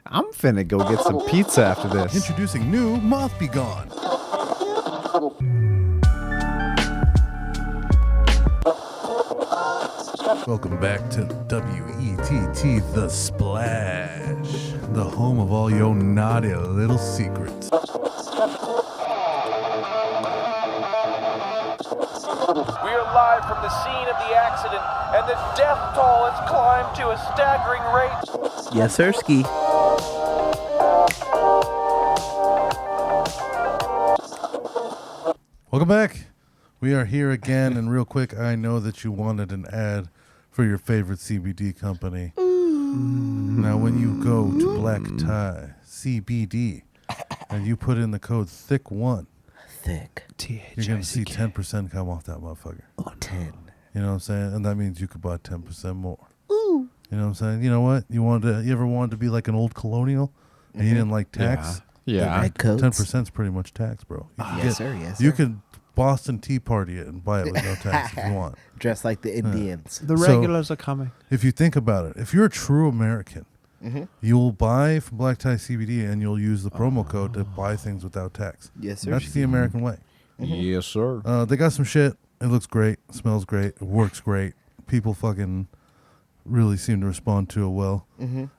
I'm finna go get some pizza after this. Introducing new Moth Be Gone. Welcome back to WETT The Splash, the home of all your naughty little secrets. We are live from the scene of the accident, and the death toll has climbed to a staggering rate. Yes, sir, Ski. Welcome back. We are here again, and real quick, I know that you wanted an ad for your favorite CBD company. Now, when you go to Black Tie CBD and you put in the code THICK1, Thick. you're going to see 10% come off that motherfucker. Oh, 10. You know what I'm saying? And that means you could buy 10% more. Ooh. You know what I'm saying? You know what? You ever wanted to be like an old colonial and you didn't like tax? Yeah. Red coats. 10% is pretty much tax, bro. You can Yes, sir. Yes, sir. You could Boston Tea Party it and buy it with no tax if you want. Dressed like the Indians. The So- regulars are coming. If you think about it, if you're a true American, you'll buy from Black Tie CBD and you'll use the promo code to buy things without tax. Yes, sir. That's the American way. Yes, sir. They got some shit. It looks great. It smells great. It works great. People fucking really seem to respond to it well.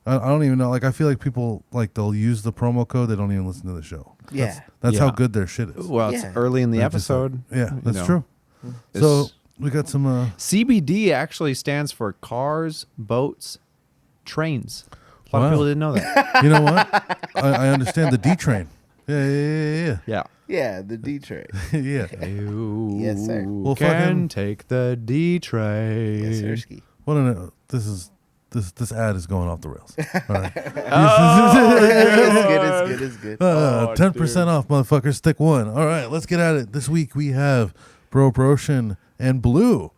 I don't even know. Like, I feel like people, like, they'll use the promo code. They don't even listen to the show. Yeah. That's how Yeah. good their shit is. Well, it's Yeah. early in the They're just episode. like- yeah, that's know. true. It's- So we got some... CBD actually stands for cars, boats, trains. A lot Wow. of people didn't know that. you know what? I understand the D train. Yeah. Yeah. Yeah, the D train. Yeah. You Yes, sir. Well, can fucking- take the D train. Yes, sir, Ski. What an, this ad is going off the rails. All right. It's good. 10% off, motherfuckers. Stick one. All right, let's get at it. This week we have Broshin and Blue.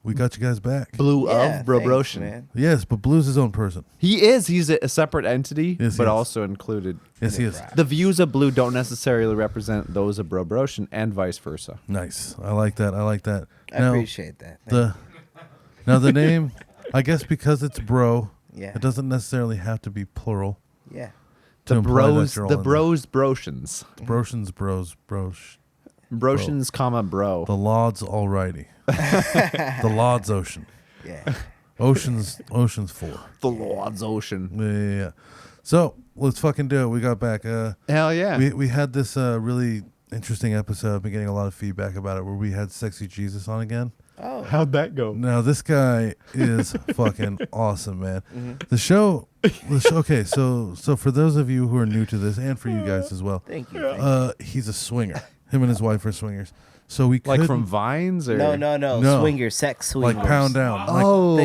We got you guys back. Blue Yeah, of Bro thanks, Broshin. man. Yes, but Blue's his own person. He is. He's a separate entity, Yes, he but is. also included. Yes, he is. The views of Blue don't necessarily represent those of Bro Broshin and vice versa. Nice. I like that. I appreciate that. The name, I guess because it's bro, Yeah. it doesn't necessarily have to be plural. Yeah. to The imply that bros, you're all the in there. bros, Broshins. Broshins, bros. Broshins, comma, bro. The Lod's alrighty. The Lod's Ocean. Yeah. Ocean's 4. The Lord's Ocean. Yeah. So let's fucking do it. We got back. Hell yeah. We had this really interesting episode. I've been getting a lot of feedback about it where we had Sexy Jesus on again. Oh. How'd that go? Now this guy is fucking awesome, man. The show. Okay, so for those of you who are new to this, and for you guys as well, Thank you. he's a swinger. Him and his wife are swingers. So we Like couldn't- from Vines or No. No. Swinger, sex swingers. like Pound Down. Like, Oh,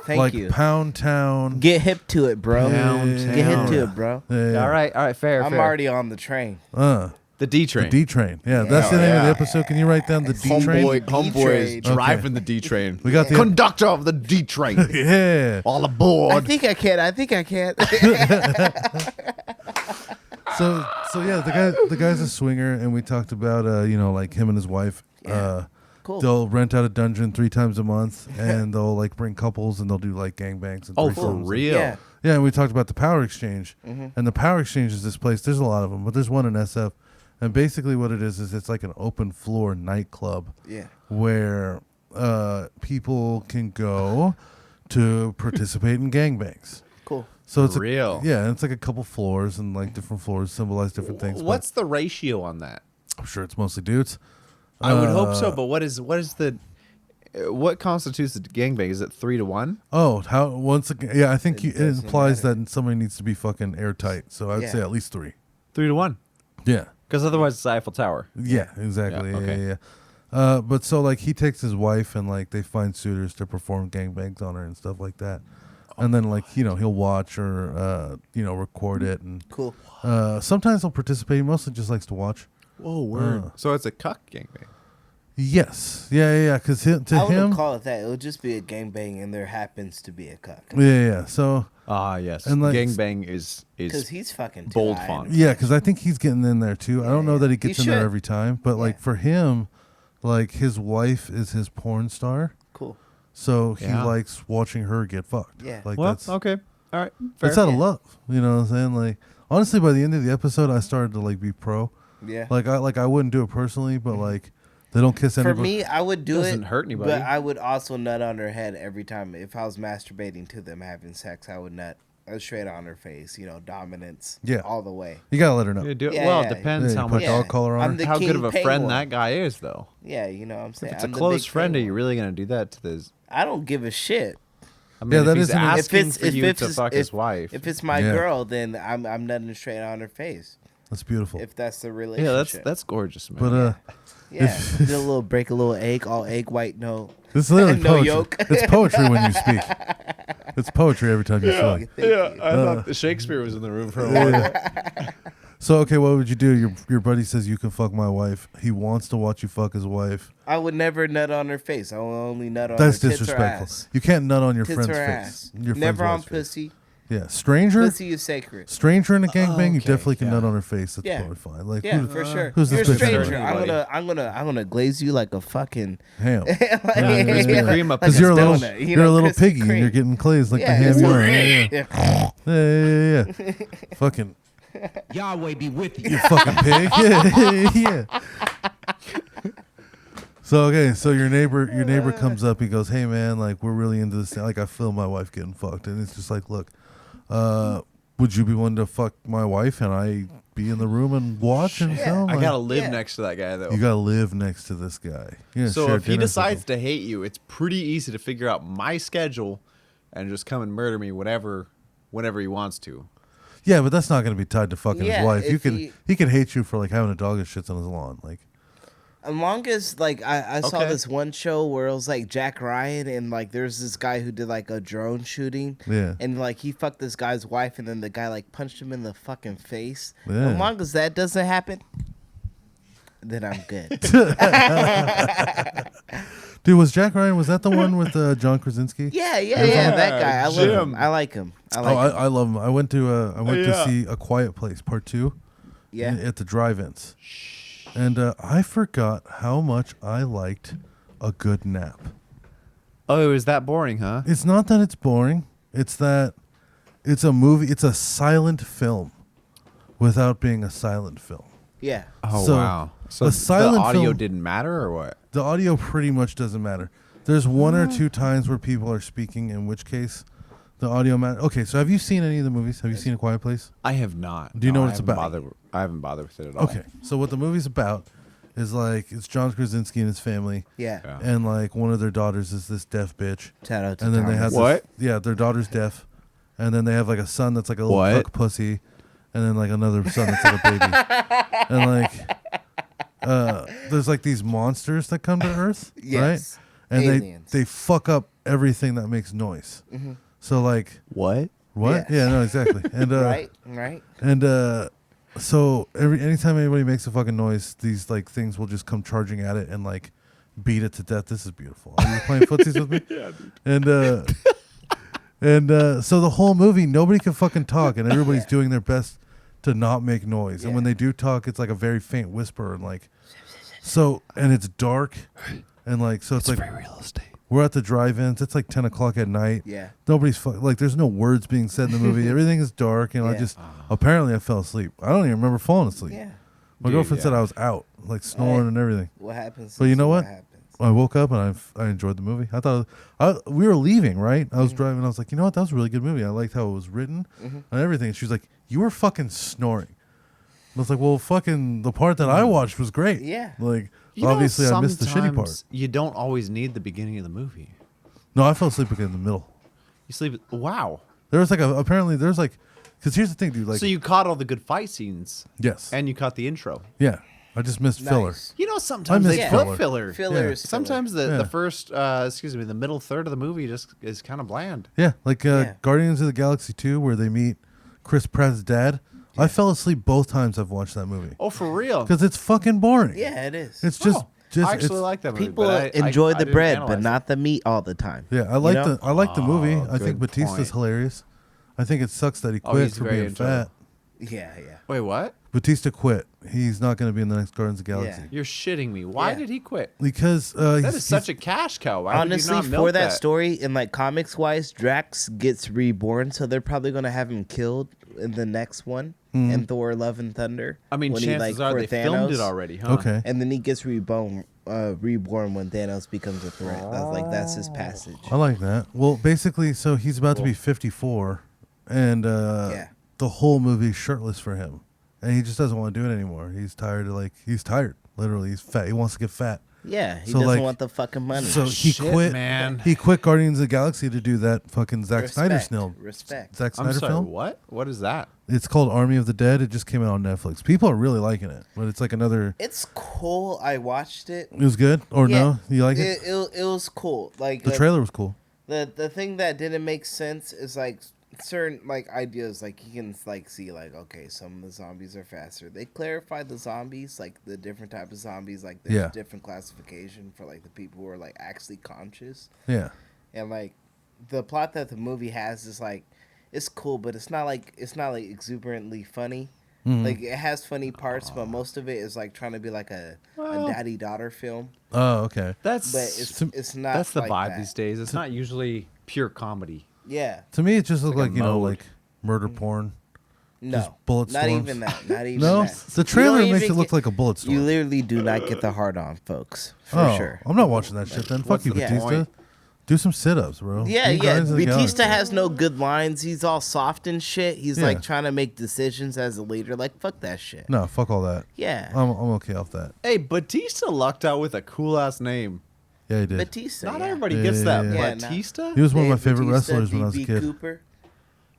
Thank you. Pound Town. Get hip to it, bro. Pound Get hip Town. to it, bro. Yeah. All right, fair. I'm fair. already on the train. the D The train. D train. Yeah, that's the name of the episode. Can you write down the D train? Homeboy is D-train. driving the D train. We got the Conductor of the D train. yeah. All I aboard. think I can. So yeah, the guy's a swinger, and we talked about like him and his wife. Cool. They'll rent out a dungeon 3 times a month, and they'll like bring couples, and they'll do like gangbangs and Oh, for threesomes. real? Yeah. Yeah, and we talked about the Power Exchange, and the Power Exchange is this place. There's a lot of them, but there's one in SF, and basically what it is it's like an open floor nightclub. Yeah. Where people can go to participate in gangbangs. Cool. So it's Real. Yeah, and it's like a couple floors, and like different floors symbolize different things. but What's the ratio on that? I'm sure it's mostly dudes. I would hope so, but what is the what constitutes a gangbang? Is it 3 to 1? Oh, how once again? Yeah, I think it doesn't implies matter. that somebody needs to be fucking airtight. So I'd Yeah. say at least 3. 3 to 1. Yeah, Because otherwise it's the Eiffel Tower. yeah, exactly. Yeah, Yeah, okay. yeah. But so like he takes his wife and like they find suitors to perform gangbangs on her and stuff like that. And then like he'll watch or record it and Cool. sometimes he'll participate. He mostly just likes to watch. Whoa, word. So it's a cuck gangbang. Yes, yeah. Because to I wouldn't him, call it that. It would just be a gangbang, and there happens to be a cuck. yeah. So Ah, yes. And like- gangbang is Because he's fucking bold too-eyed. font. yeah, because I think he's getting in there too. I don't know that he gets He in there should. every time, but like for him, like his wife is his porn star, Cool. so he Yeah. likes watching her get fucked. Yeah. like Well, that's okay. All right. Fair. It's out of love. You know what I'm saying? Like, honestly, by the end of the episode, I started to like be pro. Yeah. Like I wouldn't do it personally, but like they don't kiss For anybody. me, I would do it. Doesn't hurt anybody. But I would also nut on her head every time. If I was masturbating to them having sex, I would nut straight on her face. You know, dominance. Yeah. All the way. You gotta let her know. Yeah, do it. Yeah, well, yeah, it depends Yeah, how you put much, dog collar on I'm her. the how good king of a friend penguin. that guy is, though. Yeah, you know what I'm saying? If it's a I'm the close big friend, are penguin. you really gonna do that to this? I don't give a shit. I mean, Yeah, if that he's isn't- asking for you to fuck his if, wife. If it's my Yeah. girl, then I'm nutting straight on her face. That's beautiful. If that's the relationship. Yeah, that's gorgeous, man. But yeah. Did a little break a little egg, all egg white, no. it's literally No poetry. yolk. It's poetry when you speak. It's poetry every time you speak. Thank you. I thought Shakespeare was in the room for a while. Yeah. So okay, what would you do? Your buddy says you can fuck my wife. He wants to watch you fuck his wife. I would never nut on her face. I will only nut on That's her tits or disrespectful. ass. You can't nut on your Tits friend's or face. ass. Your Never friend's on wife's face. pussy. Yeah, stranger. Pussy is sacred. Stranger in a gangbang, you okay, definitely can yeah. nut on her face. That's Yeah. totally fine. Like, Yeah, who- for sure. who's You're a this bitch stranger. hurting I'm gonna glaze you like a fucking ham. Krispy Kreme up Because in you're a his little, donut. you're a little piggy, and you're getting glazed like the ham you are. Yeah. Fucking, Yahweh be with you. you fucking pig. Yeah. So okay, so your neighbor comes up. He goes, "Hey man, like we're really into this. Like I feel my wife getting fucked, and it's just like, look, would you be willing to fuck my wife and I be in the room and watch and film? I Like, gotta live Yeah. next to that guy though. you gotta live next to this guy. Yeah. So share if he dinners with decides him. to hate you, it's pretty easy to figure out my schedule and just come and murder me whenever he wants to. Yeah, but that's not gonna be tied to fucking Yeah, his wife. You if can he can hate you for like having a dog that shits on his lawn. Like, As long as like I saw Okay. this one show where it was like Jack Ryan and like there's this guy who did like a drone shooting. Yeah. And like he fucked this guy's wife and then the guy like punched him in the fucking face. Yeah. As long as that doesn't happen, then I'm good. dude, was Jack Ryan? Was that the one with John Krasinski? yeah, that guy. I love Jim. him. I like him. I Oh, like him. I love him. I went to Yeah. see A Quiet Place Part 2 Yeah. at the drive-ins, and I forgot how much I liked a good nap. Oh, is that boring, huh? It's not that it's boring. It's that it's a movie. It's a silent film without being a silent film. Yeah. Oh So, wow. So a the silent audio film- didn't matter or what? The audio pretty much doesn't matter. There's one or two times where people are speaking, in which case the audio matter. Okay, so have you seen any of the movies? Have you seen A Quiet Place? I have not. Do you know what I it's haven't about? I haven't bothered with it at all. Okay, so what the movie's about is like it's John Krasinski and his family, Yeah. Yeah. and like one of their daughters is this deaf bitch, Shout out to and then they Thomas. have this, What? yeah, their daughter's deaf, and then they have like a son that's like a little What? cuck pussy, and then like another son that's like a baby, and like there's like these monsters that come to Earth, Yes. right? And Aliens. they fuck up everything that makes noise. So like What? what? Yes. Yeah, no, exactly. And Right. and so anytime anybody makes a fucking noise, these like things will just come charging at it and like beat it to death. This is beautiful. Are you playing footsies with me? Yeah, dude. And so the whole movie, nobody can fucking talk, and everybody's doing their best to not make noise. And when Yeah. they do talk, it's like a very faint whisper, and like so, and it's dark, and like so it's like real estate. we're at the drive-ins. It's like 10 o'clock at night. Yeah. Nobody's like. There's no words being said in the movie. Everything is dark, and I Yeah. just apparently I fell asleep. I don't even remember falling asleep. Yeah. My Dude, girlfriend said yeah. I was out, like snoring Hey. and everything. What happens? But you is know what? happens. I woke up and I enjoyed the movie. I thought we were leaving, right? I was driving. I was like, you know what? That was a really good movie. I liked how it was written and everything. And she was like, you were fucking snoring. I was like, well, fucking the part that I watched was great. Yeah. Like You know, obviously I missed the shitty part. sometimes You don't always need the beginning of the movie. No, I fell asleep again in the middle. You sleep. Wow. There was like apparently there's like because here's the thing, dude. Like So you caught all the good fight scenes, yes, and you caught the intro. yeah. I just missed filler. Nice. You know, sometimes missed they filler. put filler. Filler Yeah. is Sometimes filler. the Yeah. first, the middle third of the movie just is kind of bland. Yeah, like Yeah. Guardians of the Galaxy 2, where they meet Chris Pratt's dad. I fell asleep both times I've watched that movie Oh, for real? because it's fucking boring. Yeah, it is. It's just, Oh, just I actually it's, like that movie. People but enjoy I the didn't bread, analyze but it. not the meat all the time. yeah. I like know? the movie. I think good Batista's point. hilarious. I think it sucks that he Oh, quit he's for very being enjoyable. fat. Yeah. Wait, what? Batista quit. He's not going to be in the next Guardians of the Galaxy. Yeah. You're shitting me. Why Yeah. did he quit? Because That is such a cash cow. Why Honestly, would you not milk for that story, in like comics wise, Drax gets reborn, so they're probably gonna have him killed in the next one in Thor: Love and Thunder. I mean, when chances are for they filmed it Thanos, already, huh? Okay. and then he gets reborn when Thanos becomes a threat. That's his passage. I like that. Well, basically, so he's about to be 54, and Yeah. the whole movie's shirtless for him, and he just doesn't want to do it anymore. He's tired of he's tired. Literally, he's fat. He wants to get fat. Yeah, he So, doesn't like, want the fucking money. So he Shit, quit. man. He quit Guardians of the Galaxy to do that fucking Zack Snyder film. Respect. Zack I'm Snyder sorry, film. what? What is that? It's called Army of the Dead. It just came out on Netflix. People are really liking it, but it's like another. It's cool. I watched it. It was good or Yeah, no? You like it? It was cool. Like The trailer was cool. The thing that didn't make sense is like certain like ideas. Like you can like see like okay, some of the zombies are faster. They clarified the zombies, like the different type of zombies. Like there's Yeah. different classification for like the people who are like actually conscious. Yeah. And like the plot that the movie has is like it's cool, but it's not like exuberantly funny. Mhm. Like it has funny parts, but most of it is like trying to be like a daddy daughter film. Oh, okay. That's But it's not. that's the like vibe that. these days. It's not usually pure comedy. Yeah. To me, it just looked like like, a you know, mode. like murder porn. No. Just bullet Not storms. even that. Not even No, that. the You trailer don't makes it even look get- like a bullet storm. You literally do not get the hard on, folks. For oh, sure. I'm not watching that shit. Then fuck what's you, the Batista. point? Do some sit-ups, bro. Yeah, Do yeah. Guardians of the Batista Galaxy. has no good lines. He's all soft and shit. He's Yeah. like trying to make decisions as a leader. Like fuck that shit. No, fuck all that. Yeah. I'm okay off that. Hey, Batista lucked out with a cool ass name. Yeah, he did. Batista. Not yeah. everybody Yeah, gets yeah, that. yeah. Yeah, no. Batista? He was one of my Dave favorite Bautista, wrestlers when I was a DB kid. Cooper.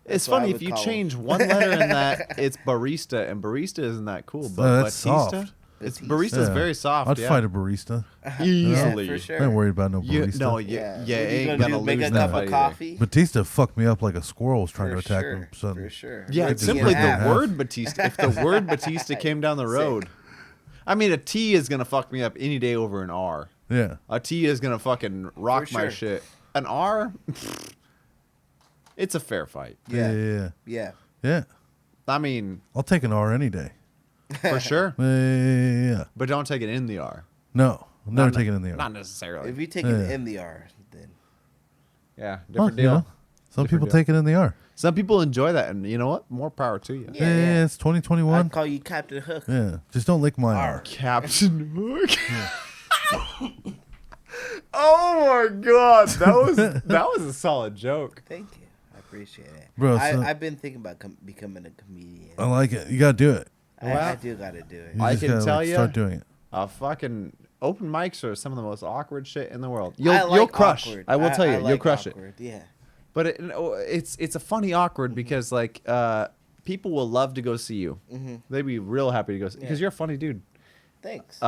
It's That's what I funny would if you call him. change one letter in that, it's barista, and barista isn't that cool. But that's Batista, soft. it's Batista. barista's Yeah. very soft. I'd yeah. fight a barista. easily. Yeah, for sure. I ain't worried about no You, barista. no, you, Yeah. you What are ain't gonna gonna do, make lose a that cup fight of either. coffee. Batista fucked me up like a squirrel was trying For to attack sure. him. So For sure. Yeah, Like, it's Like, simply yeah. the half. word Batista. If the word Batista came down the road, I mean, a T is gonna fuck me up any day over an R. yeah. A T is gonna fucking rock For my sure. shit. An R, it's a fair fight. Yeah. Yeah. Yeah. Yeah. Yeah. I mean, I'll take an R any day. for sure, Yeah. but don't take it in the R. No, I'm never Not- taking it in the R. Not necessarily. If you take Yeah. it in the R, then Yeah, Well, different you deal. know, some Different people deal. take it in the R. Some people enjoy that, and you know what? More power to you. Yeah, yeah. it's 2021. I'd call you Captain Hook. Yeah, just don't lick my R. Captain Hook. Oh my god, that was a solid joke. Thank you. I appreciate it. Bro, so- I've been thinking about becoming a comedian. I like it. You gotta do it. I do gotta do it. You I just can gotta, tell like, ya- start doing it. Fucking open mics are some of the most awkward shit in the world. I You'll like crush. awkward. I will tell you, I you'll like crush it. awkward, Yeah. But it's a funny awkward because like people will love to go see you. They'd be real happy to go see because Yeah. you're a funny dude. Thanks.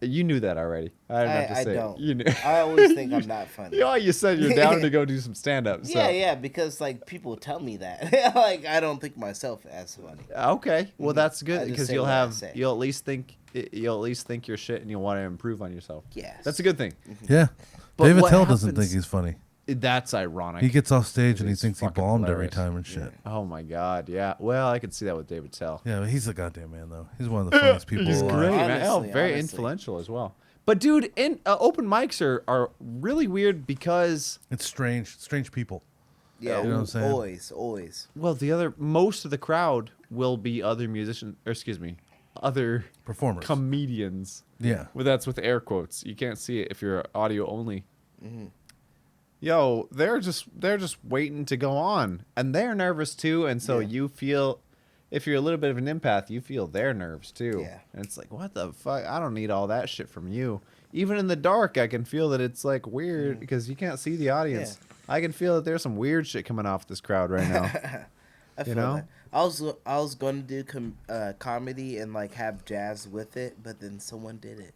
You knew that already. I didn't have to I say don't. it. You knew. I always think I'm not funny. Yeah, you said you're down to go do some stand up. So. Yeah, because like people tell me that. Like I don't think myself as funny. Okay. Well, that's I good just because say you'll what I have say. you'll at least think your shit and you'll want to improve on yourself. Yes. That's a good thing. Yeah. But David what Tell doesn't happens- think he's funny. That's ironic. He gets off stage and he He's thinks he fucking bombed hilarious. every time and shit. Oh my god, yeah. Well, I could see that with David Tell. Yeah, but he's a goddamn man though. He's one of the funniest people He's alive. great, man. Oh, Honestly, very honestly. influential as well. But dude, open mics are really weird because It's strange people. Yeah. You know what I'm saying? Always. well, most of the crowd will be other musicians, or excuse me, other Performers. comedians. Yeah. Well, that's with air quotes. You can't see it if you're audio only. Yo, they're just waiting to go on, and they're nervous too. And so Yeah. you feel, if you're a little bit of an empath, you feel their nerves too. Yeah. And it's like, what the fuck? I don't need all that shit from you. Even in the dark, I can feel that it's like weird because you can't see the audience. I can feel that there's some weird shit coming off this crowd right now. I feel know? that. I was going to do comedy and like have jazz with it, but then someone did it.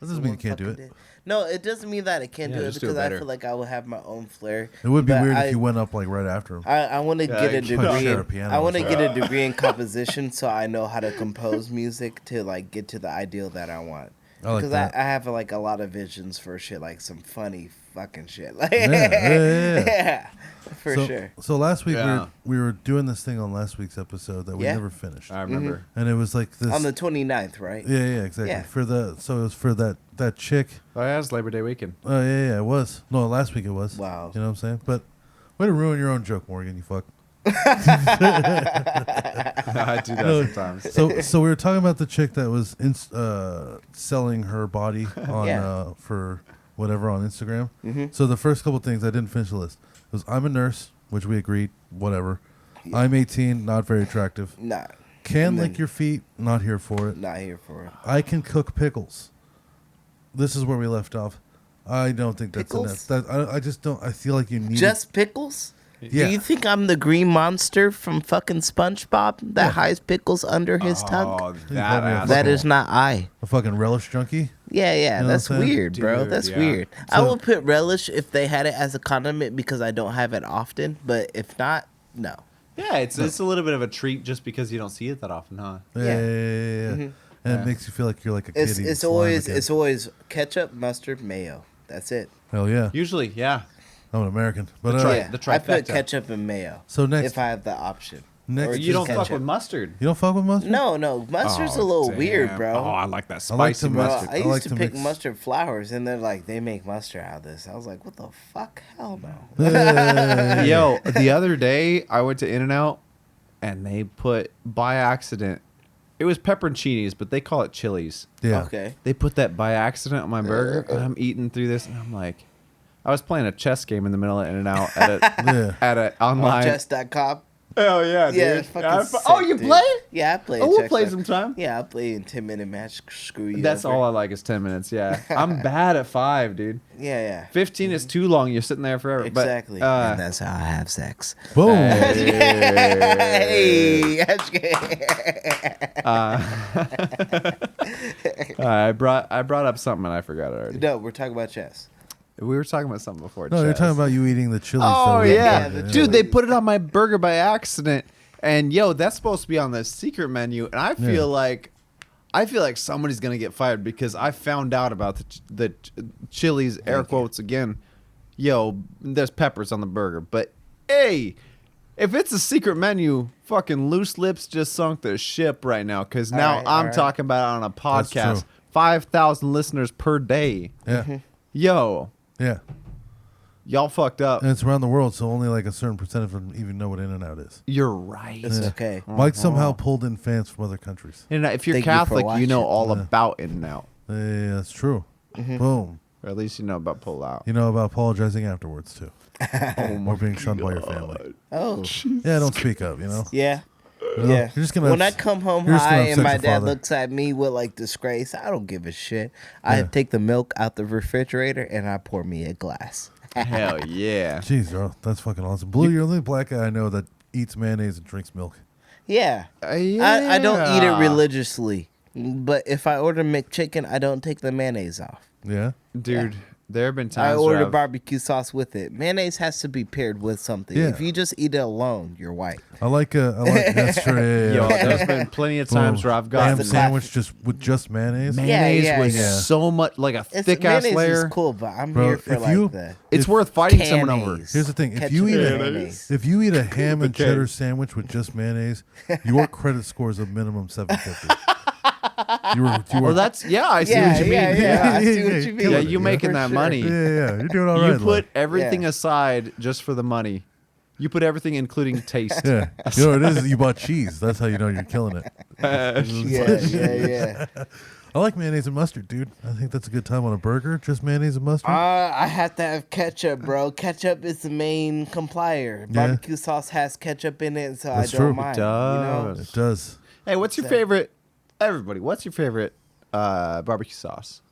That doesn't mean you Someone can't do it. fucking did. No, it doesn't mean that I can't Yeah, do it just do it because I better. feel like I will have my own flair. It would be But weird I- if you went up like right after him. I want to Yeah, get a you probably degree. share a In, piano I or want to something. get a degree in composition, so I know how to compose music to like get to the ideal that I want. I like Because that. I have like a lot of visions for shit, like some funny fucking shit. Like, Yeah. yeah, for so, sure. So last week Yeah. we were doing this thing on last week's episode that we Yeah. never finished, I remember. and it was like this. On the 29th, right? yeah, exactly. Yeah. For the so it was for that chick. Oh, yeah, it's Labor Day weekend. Oh yeah, it was. No, last week it was. Wow. You know what I'm saying? But way to ruin your own joke, Morgan. You fuck. I do that sometimes. So we were talking about the chick that was selling her body on Yeah. for whatever on Instagram. So the first couple things I didn't finish the list was I'm a nurse, which we agreed, whatever. I'm 18, not very attractive. Nah, Can And lick then- your feet, not here for it. not here for it. I can cook pickles. This is where we left off. I don't think that's Pickles? enough. I just don't. I feel like you need Just pickles? Yeah. Do you think I'm the green monster from fucking SpongeBob that hides pickles under his tongue? Oh, probably that have asshole. That is not I. a fucking relish junkie. Yeah, know what that's I'm saying? weird, bro. Dude, That's yeah. weird. I So- would put relish if they had it as a condiment because I don't have it often. But if not, no. Yeah, it's a little bit of a treat just because you don't see it that often, huh? Yeah. Yeah. And Yeah. it makes you feel like you're like a kid. It's eating it's slime always again. it's always ketchup, mustard, mayo. That's it. Hell yeah. Usually, yeah. I'm an American, but That's right. Yeah, the I put trifecta. ketchup and mayo. So next- if I have the option. next Or is- You don't just fuck ketchup. with mustard. You don't fuck with mustard? No, mustard's a little weird, bro. Oh, I like that I like spicy to Bro, mustard. I I used like to to pick mix- mustard flowers, and they're like, they make mustard out of this. I was like, what the fuck? Hell no. Yo, the other day I went to In-N-Out and they put by accident. It was pepperoncinis, but they call it chilies. Yeah. Okay. They put that by accident on my burger, and I'm eating through this, and I'm like, I was playing a chess game in the middle of In-N-Out at a Yeah. at a online. Chess.com. Hell yeah, Yeah, dude! it's fucking I- sick, oh, you dude. play? Yeah, I play. Oh, we'll chess play like- sometime. Yeah, I play in 10-minute match. Screw you. That's over. all I like is 10 minutes. Yeah, I'm bad at 5, dude. Yeah. 15 is too long. You're sitting there forever. Exactly. But, And that's how I have sex. Boom. Hey, I brought up something and I forgot it already. no, we're talking about chess. We were talking about something before. No, you're chess. talking about you eating the chili. Oh yeah, the dude! They put it on my burger by accident, and yo, that's supposed to be on the secret menu, and I feel like somebody's gonna get fired because I found out about the chilies air quotes again. Yo, there's peppers on the burger, but hey, if it's a secret menu, fucking loose lips just sunk the ship right now because now right, I'm all right. talking about it on a That's podcast. true. 5,000 listeners per day. Yeah. Yo, Yeah. y'all fucked up. And it's around the world, so only like a certain percent of them even know what In-N-Out is. You're right. It's okay. Mike somehow pulled in fans from other countries. And if you're Thank you for Catholic, you know watching. all about In-N-Out. Yeah, that's true. Boom. Or at least you know about pull out. You know about apologizing afterwards too, or being shunned by your family. Oh, Yeah, don't speak up. You know. yeah. You know? Yeah. You're just gonna. When I come home you're just gonna high and upset my your dad father. looks at me with like disgrace, I don't give a shit. I Yeah. take the milk out the refrigerator and I pour me a glass. Hell yeah. Jeez, bro, that's fucking awesome. Blue, you're the only black guy I know that eats mayonnaise and drinks milk. Yeah. I don't eat it religiously, but if I order McChicken, I don't take the mayonnaise off. Yeah. Dude, there have been I times where order I've- barbecue sauce with it. Mayonnaise has to be paired with something. Yeah. If you just eat it alone, you're white. I like that's true. Yeah, Yo, yeah. there's been plenty of times Boom. where I've ham gotten the sandwich just with just mayonnaise. mayonnaise Yeah, with yeah. so much, like a It's, thick ass mayonnaise layer. is cool, but I'm Bro, here for if like you- the It's If- worth fighting someone over. mayonnaise. Here's the thing: if Ketchup you eat and a mayonnaise. if you eat a ham and Okay. cheddar sandwich with just mayonnaise, your credit score is a minimum 750. you were Well, that's I see Yeah, what you mean. yeah. I see Yeah, what yeah, you mean. killing Yeah, it, you making For that sure. money. yeah, you're doing all right. You put Lloyd. everything Yeah. aside just for the money. You put everything, including taste. Yeah, you know what it is. You bought cheese. That's how you know you're killing it. Yeah. I like mayonnaise and mustard, dude. I think that's a good time on a burger. Just mayonnaise and mustard. I have to have ketchup, bro. Ketchup is the main complier. Yeah. Barbecue sauce has ketchup in it, so That's I don't true. mind. It You know? does. It does. Hey, what's your favorite? Everybody, what's your favorite barbecue sauce?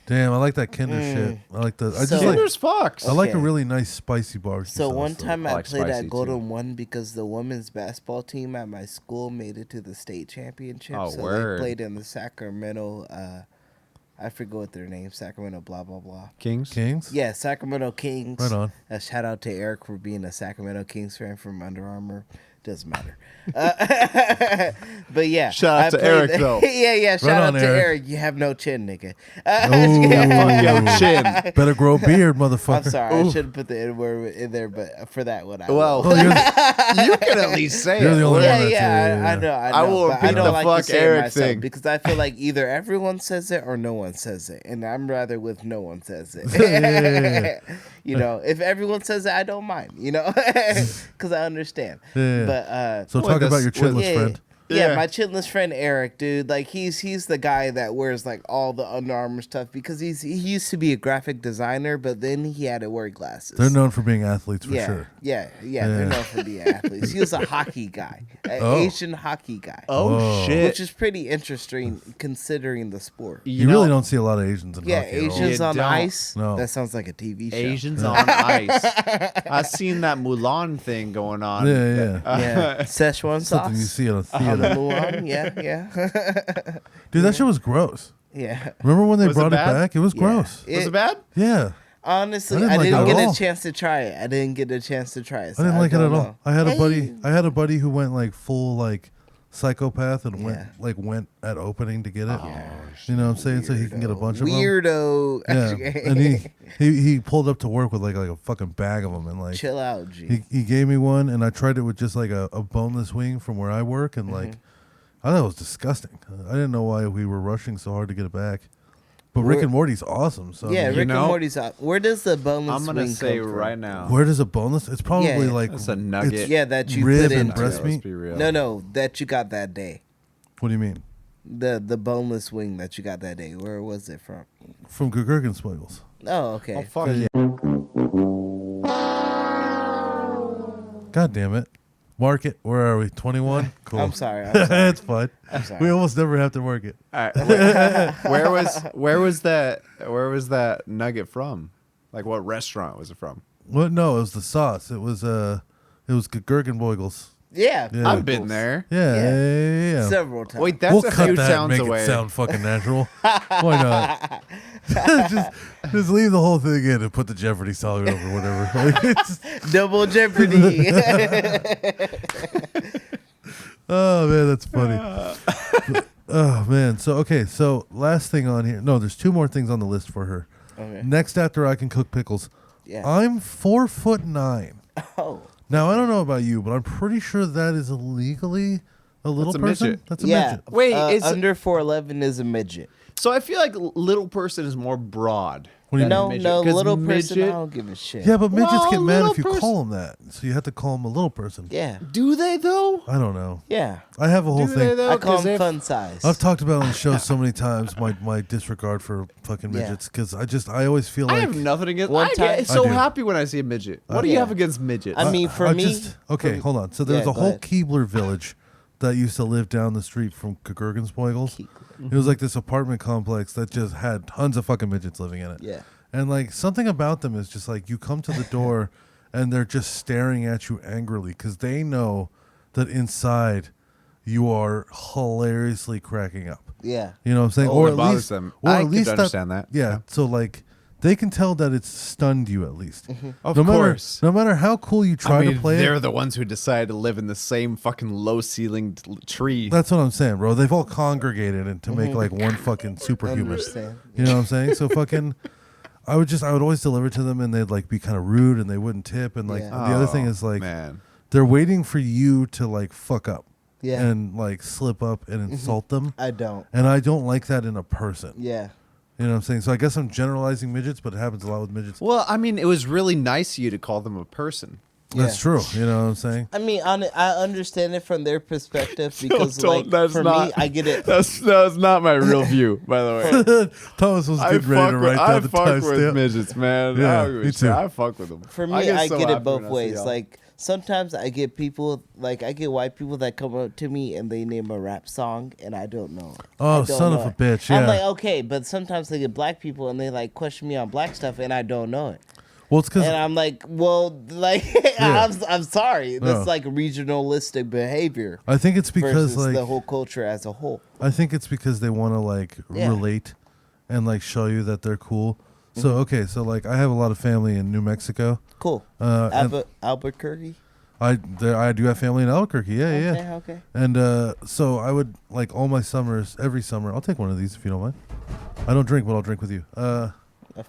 Damn, I like that Kinder shit. I like the. I just So- like. Kinder's Fox. I like a Okay. really nice spicy barbecue. So sauce, one though. time I I like played spicy, at Golden too. One because the women's basketball team at my school made it to the state championship. Oh, so word. they played in the Sacramento. I forget what their name. Sacramento. Blah blah blah. Kings. Kings. Yeah, Sacramento Kings. Right on. A shout out to Eric for being a Sacramento Kings fan from Under Armour. Doesn't matter. But yeah. Shout out I to played Eric, the- though. Yeah. Shout out on, to Eric. Eric. You have no chin, nigga. Fuck your chin. Better grow a beard, motherfucker. I'm sorry. I Ooh. should have put the N word in there, but for that one, I Well, will. you can at least say You're it. the only one. Yeah, I know. I will but I repeat don't the like fuck to say Eric it myself thing. because I feel like either everyone says it or no one says it, and I'm rather with no one says it. Yeah. You know, if everyone says it, I don't mind. You know, because I understand. Yeah. But So talk the about your s- with- chinless friend. yeah, my chinless friend Eric, dude. Like he's the guy that wears like all the Under Armour stuff because he used to be a graphic designer, but then he had to wear glasses. They're known for being athletes for yeah, sure. yeah, They're known for being athletes. He was a hockey guy, an Oh. Asian hockey guy. Oh Whoa. shit! Which is pretty interesting considering the sport. You really don't see a lot of Asians in Yeah, hockey at all. Asians You on don't. ice. No. That sounds like a TV show. Asians on ice. I've seen that Mulan thing going on. Yeah. Yeah, Szechuan Something you sauce. see at a On the theater. Mulan. Yeah. Dude, that shit was gross. Yeah. Remember when they Was it brought it bad? back? It was Yeah. gross. Was it bad? Yeah. Honestly, I didn't I like it didn't at get all. a chance to try it. I didn't get a chance to try it. I didn't like it at don't all. know. I had a Hey. buddy. I had a buddy who went like full like psychopath and Yeah. went at opening to get it. You know what I'm saying? So he can get a bunch of them. Weirdo. Yeah. And he pulled up to work with like a fucking bag of them and like Chill out, G. he gave me one and I tried it with just like a boneless wing from where I work and like I thought it was disgusting. I didn't know why we were rushing so hard to get it back. But Rick and Morty's awesome. So Yeah, I mean, Rick know, and Morty's out. Where does the boneless I'm gonna wing say come from? right now. where does a boneless? It's probably Yeah. like It's a nugget. it's Yeah, that you rib put and into breast it. meat. Let's be real. No, that you got that day. What do you mean? The boneless wing that you got that day. Where was it from? From Gurgenspoils. Oh, okay. Oh fuck yeah. God damn it. Mark it. Where are we? 21? Cool. I'm sorry. It's fine. sorry. We almost never have to mark it. All right. Where was that nugget from? Like what restaurant was it from? What? No, it was the sauce. It was Gurgenboigels. Yeah. Yeah. I've been there. Yeah. Several times. Wait, that's We'll a cut few that and towns make away. it sound fucking natural. Why not? just leave the whole thing in and put the Jeopardy song over whatever. Like, it's, Double Jeopardy. oh man, that's funny. Oh man. So last thing on here. No, there's two more things on the list for her. Okay. Next after I can cook pickles. Yeah. I'm 4'9". Oh. Now I don't know about you, but I'm pretty sure that is illegally a little That's a person. midget. That's a Yeah. midget. Wait, is under 4'11" is a midget. so I feel like little person is more broad. What do you than mean? No, midget. no, 'Cause little person. I midget- don't give a shit. Yeah, but midgets Well, get mad little if you person- call them that. So you have to call them a little person. Yeah. Do they though? I don't know. Yeah. I have a whole Do they thing. though? I call 'Cause them if- fun size. I've talked about on the show so many times my disregard for fucking Yeah. midgets because I always feel I like have nothing against. One I time- get so I do. happy when I see a midget. What do you Yeah. have against midgets? I mean, for me. okay, hold on. So there's Yeah, a go whole ahead. Keebler village that used to live down the street from Gurgenspoils. It was like this apartment complex that just had tons of fucking midgets living in it. Yeah. And like something about them is just like you come to the door and they're just staring at you angrily because they know that inside you are hilariously cracking up. Yeah. You know what I'm saying? Oh, or it at bothers least, them. or I at could least understand that. Yeah. Yeah. So like they can tell that it's stunned you at least. Of no course. Matter, no matter how cool you try I mean, to play they're it. the ones who decided to live in the same fucking low-ceilinged tree. That's what I'm saying, bro. They've all congregated and to make like one fucking superhuman. Understand. You know what I'm saying? So fucking I would always deliver to them and they'd like be kind of rude and they wouldn't tip and like Yeah. the other thing is like man. they're waiting for you to like fuck up. Yeah. And like slip up and insult them. I don't. And I don't like that in a person. Yeah. You know what I'm saying? So I guess I'm generalizing midgets, but it happens a lot with midgets. Well, I mean, it was really nice of you to call them a person. That's Yeah. true. You know what I'm saying? I mean, I understand it from their perspective because, Don't- like, that's for not- me, I get it. That's not my real view, by the way. Thomas was getting ready to write down the fuck with timestamp. midgets, man. Yeah, I don't give a me shit. too. I fuck with them. For me, I so get happy it both when I see ways. y'all. Like, sometimes I get people, like, I get white people that come up to me and they name a rap song and I don't know it. Oh, I don't son of know a it. bitch, I'm yeah. like, okay, but sometimes they get black people and they, like, question me on black stuff and I don't know it. Well, it's because And I'm like, well, like, I'm sorry. That's No. like regionalistic behavior I think it's because versus like the whole culture as a whole. I think it's because they want to like Yeah. relate and like show you that they're cool. Mm-hmm. So okay, so like I have a lot of family in New Mexico. Cool. And Albuquerque? I do have family in Albuquerque. Yeah, Okay, yeah. okay. And so I would like all my summers, every summer. I'll take one of these if you don't mind. I don't drink, but I'll drink with you. Oh,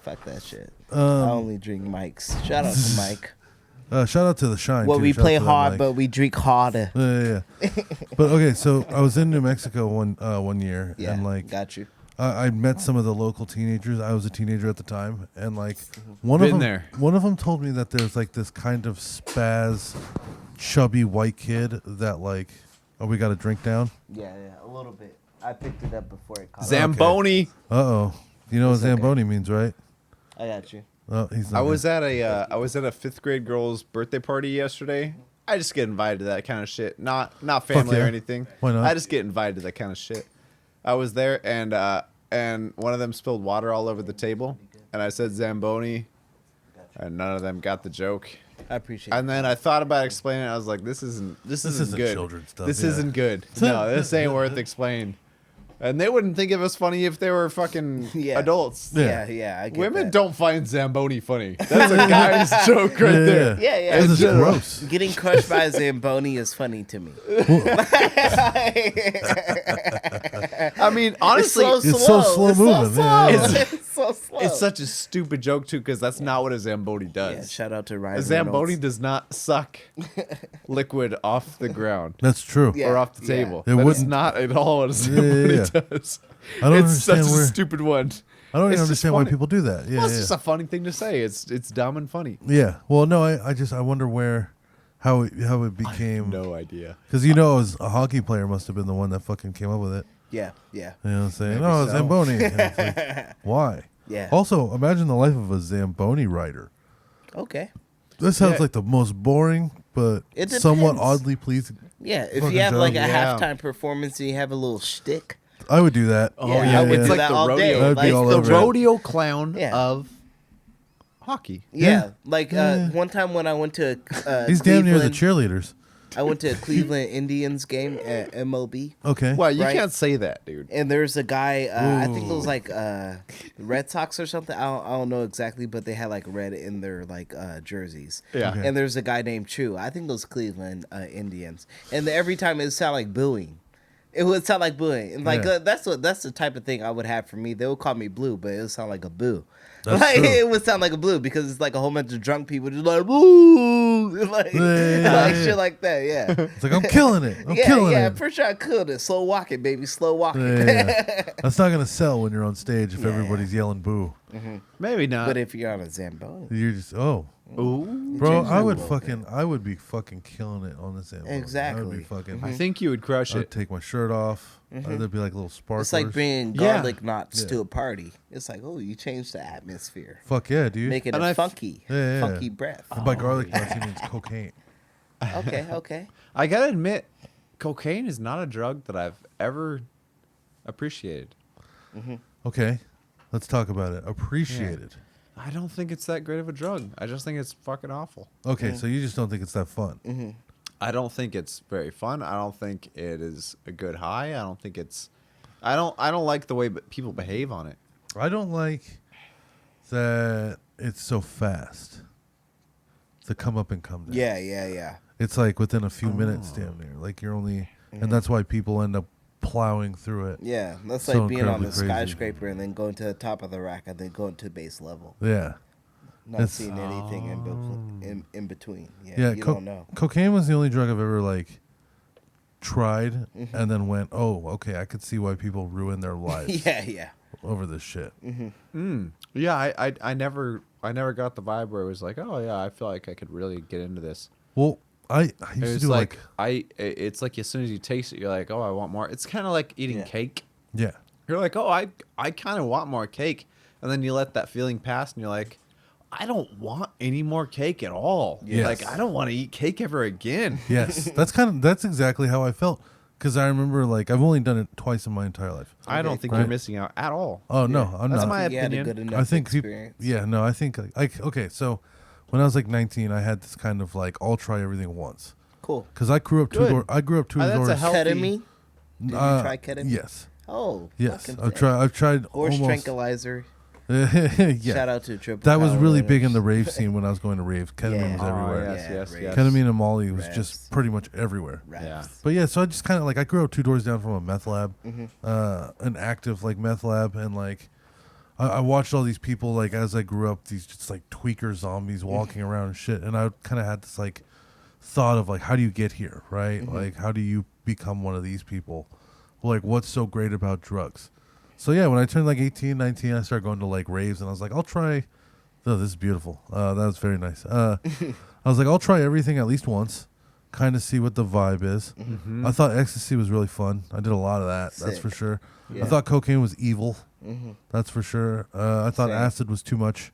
fuck that shit. I only drink Mike's. Shout out to Mike. Shout out to the Shine. Well, too. we Shout out play to them, hard, like- but we drink harder. Yeah. But okay, so I was in New Mexico one year, Yeah, and like got you. I met some of the local teenagers. I was a teenager at the time, and like one Been of them, there. one of them told me that there's like this kind of spaz, chubby white kid that like, oh, we got a drink down. Yeah, a little bit. I picked it up before it caught up. Zamboni. Uh oh, you know what It's okay. Zamboni means, right? I got you. Oh, he's not I here. was at a 5th grade girl's birthday party yesterday. I just get invited to that kind of shit. Not family yeah. or anything. Why not? I just get invited to that kind of shit. I was there and one of them spilled water all over the table, and I said Zamboni, and none of them got the joke. I appreciate it. And then I thought about explaining it. I was like, this isn't isn't good. children's stuff, This yeah. isn't good. No, this ain't worth explaining. And they wouldn't think it was funny if they were fucking Yeah. adults. Yeah, I get Women that. don't find Zamboni funny. That's a guy's joke right there. Yeah. This is It's gross. Getting crushed by a Zamboni is funny to me. I mean, honestly, It's so slow moving, yeah. It's so slow. it's such a stupid joke too, because that's not what a Zamboni Yeah, does. shout out to Ryan A Zamboni Reynolds. does not suck liquid off the ground That's true. Yeah. or off the table. It That is wouldn't- not at all what a Zamboni yeah. does. I don't It's such understand a where. stupid one. I don't even It's just understand why funny. people do that. Yeah, Well, it's yeah. just a funny thing to say. It's dumb and funny. Yeah. Well, no, I wonder where, how it became. No idea. Because you know, as a hockey player must have been the one that fucking came up with it. Yeah. You know what I'm saying? Maybe Oh, so. Zamboni. And it's like, why? Yeah. Also, imagine the life of a Zamboni writer. Okay. This sounds Yeah. like the most boring, but It somewhat depends. oddly pleasing. Yeah, if Fucking you have like a job. Yeah. halftime performance and you have a little shtick. I would do that. Oh, Yeah, yeah. I would It's do like that the all rodeo. day. I'd be Like, all The over it. rodeo clown Yeah. of hockey. yeah, like one time when I went to He's damn near the Cleveland- cheerleaders. I went to a Cleveland Indians game at MLB. Okay. Well, you Right. can't say that, dude. And there's a guy, I think it was Ooh. like Red Sox or something. I don't know exactly, but they had like red in their like jerseys. Yeah. Okay. And there's a guy named Chu. I think those Cleveland Indians. And every time it sounded like booing. It would sound like booing. And like Yeah. that's the type of thing I would have for me. They would call me Blue, but it would sound like a boo. That's like true. it would sound like a blue because it's like a whole bunch of drunk people just like boo, like, Yeah, like yeah. shit like that. Yeah. It's like, I'm killing it. I'm killing yeah, it. for sure I killed it. Slow walking, baby, slow walking. Yeah. That's not going to sell when you're on stage if Yeah. everybody's yelling boo. Maybe not. But if you're on a Zamboni, You're just, Ooh. bro, change I it a would little fucking, I would be fucking killing it on the Zamboni. I would Exactly. be fucking, I think you would crush I'd it. take my shirt off. There'd be like little sparklers. it's like bringing Yeah. garlic knots Yeah. to a party. It's like, oh, you changed the atmosphere, Fuck yeah, dude. making And it I funky, Yeah. funky breath. And by garlic nuts, he means cocaine. Okay. I gotta admit, cocaine is not a drug that I've ever appreciated. Okay, let's talk about it. Appreciate it. I don't think it's that great of a drug. I just think it's fucking awful. Okay, so you just don't think it's that fun. I don't think it's very fun. I don't think it is a good high. I don't think it's. I don't like the way people behave on it. I don't like that it's so fast. The come up and come down. Yeah. It's like within a few minutes, damn near. Like you're only, and that's why people end up plowing through it. Yeah, that's So like being on incredibly the crazy. skyscraper and then going to the top of the rack and then going to base level, Yeah. not It's- seeing anything in between. Yeah, Yeah. you don't know. Cocaine was the only drug I've ever like tried and then went, oh, okay, I could see why people ruin their lives Yeah. over this shit. Yeah, I never got the vibe where it was like, oh yeah, I feel like I could really get into this. Well, I It used to was do like it's like as soon as you taste it, you're like, oh, I want more. It's kind of like eating Yeah. cake. yeah. You're like, oh, I kind of want more cake, and then you let that feeling pass, and you're like, I don't want any more cake at all. Yes. Like I don't want to eat cake ever again. Yes. that's exactly how I felt. Because I remember, like, I've only done it twice in my entire life. I don't think Right. you're missing out at all. Oh, no, I'm That's not. my You had a opinion. good enough I think people, experience. yeah, no, I think like okay, so when I was like 19, I had this kind of like I'll try everything once Cool. because I grew up two Good. doors. I grew up two That's a doors. healthy- Ketamine? Did you try ketamine? Yes, Oh, yes, fucking I've sick. tried. I've tried Horse almost. tranquilizer. Yeah. Shout out to Triple. That was really Power big in the Winners. rave scene when I was going to rave. Ketamine was Oh, everywhere. yes. Ketamine and Molly was Raps. just pretty much everywhere. Raps. Yeah. But yeah, so I just kind of like I grew up 2 doors down from a meth lab, Mm-hmm. an active like meth lab, and like I watched all these people like as I grew up, these just like tweaker zombies walking around and shit, and I kind of had this like thought of like, how do you get here, right? Mm-hmm. Like, how do you become one of these people? Like, what's so great about drugs? So yeah, when I turned like 18, 19, I started going to like raves, and I was like, I'll try. Oh, this is beautiful. That was very nice. I was like, I'll try everything at least once, kind of see what the vibe is. I thought ecstasy was really fun. I did a lot of that. That's Sick. for sure. Yeah. I thought cocaine was evil. That's for sure. I thought Same. acid was too much.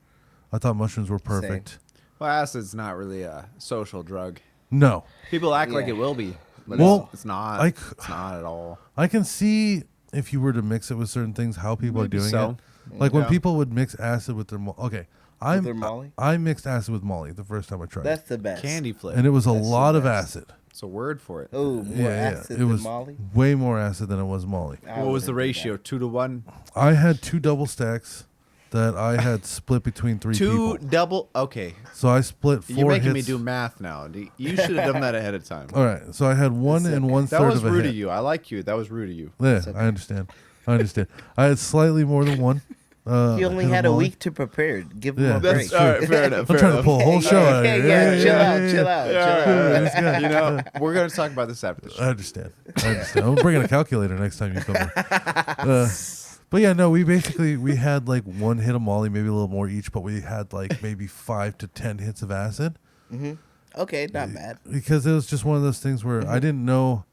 I thought mushrooms were perfect. Well, acid's not really a social drug. No, People act like Yeah. it will be, but Well, it's not. like- It's not at all. I can see if you were to mix it with certain things, how people Maybe are doing so. it. Like when Yeah. people would mix acid with their okay, their Molly? I mixed acid with Molly the first time I tried, That's it. the best. Candy flip. And it was a That's the lot of best. acid. It's a word for it. Oh, more acid It than was Molly. way more acid than it was Molly. I What was the wouldn't do ratio? 2 to 1. I had 2 double stacks that I had split between 3 Two people. double. Okay, So I split 4 you're making hits. me do math now. You should have done that ahead of time. All right, so I had 1 and 1/3 That was of a rude hit. of you. I like you. That was rude of you. Yeah, okay. I understand. I had slightly more than 1. He only hit had a Molly. week to prepare. Give him Yeah. a That's break. All right, fair enough. I'm trying to pull a whole show out Yeah, here. yeah, chill out, chill out, chill out. You know, we're gonna talk about this after the show. I understand. I'm bringing a calculator next time you come here. But yeah, no, we had like 1 hit of Molly, maybe a little more each, but we had like maybe 5 to 10 hits of acid Okay, not bad. because it was just one of those things where I didn't know.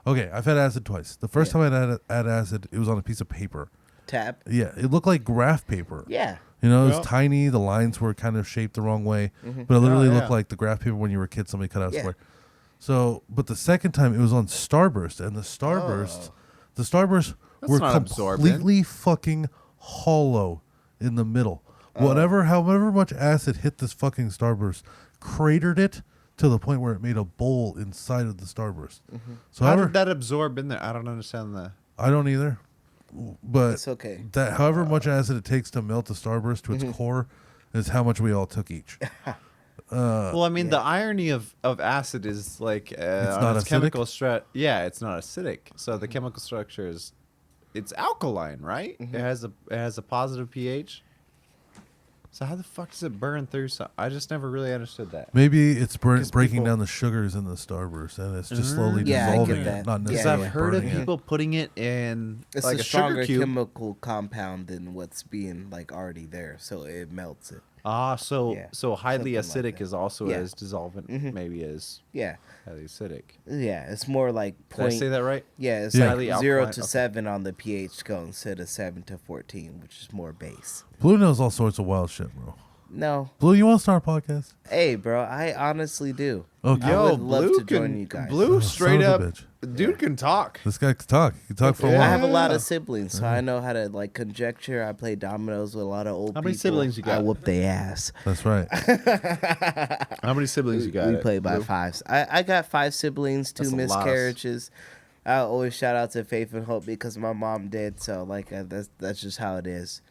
Okay, I've had acid twice. The first time I had acid, it was on a piece of paper. Tap. Yeah, it looked like graph paper. Yeah. You know, it was Yep. tiny. The lines were kind of shaped the wrong way, but it literally Oh, looked yeah. like the graph paper when you were a kid. Somebody cut out a Yeah. square. So, but the second time it was on Starburst, and the Starburst That's were not absorbent. completely fucking hollow in the middle. However much acid hit this fucking Starburst, cratered it to the point where it made a bowl inside of the Starburst. So, How however, did that absorb in there? I don't understand that. I don't either. But It's okay. that however much acid it takes to melt the Starburst to its core is how much we all took each. Well, I mean, the irony of acid is like on not its acidic? chemical structure. Yeah, it's not acidic. So the chemical structure is, it's alkaline, right? It has a positive pH. So how the fuck does it burn through? I just never really understood that. Maybe it's breaking people- down the sugars in the Starburst, and it's just slowly Yeah, I get dissolving that. it, not Yeah, Because necessarily I've heard of burning it. people putting it in It's like a a stronger sugar cube. chemical compound than what's being like already there, so it melts it. So Yeah, highly something like acidic that. is also Yeah. as dissolvent, maybe as Yeah, highly acidic. yeah. It's more like Did I say that right? Yeah, it's Yeah. Highly like 0 alkaline, to okay. 7 on the pH scale instead of 7 to 14, which is more base. Blue knows all sorts of wild shit, bro. No, Blue, you want to start a podcast? hey, bro, I honestly do. Okay. I would love to join you guys. Blue straight son up, of a bitch. dude can talk. This guy can talk. He can talk for a Yeah. while. I have a lot of siblings, so I know how to like conjecture. I play dominoes with a lot of old people. How many siblings you got? I whoop their ass. That's right. How many siblings you got? We play by fives. I got 5 siblings, 2 That's a lot of- miscarriages. I always shout out to Faith and Hope because my mom did. So like that's just how it is.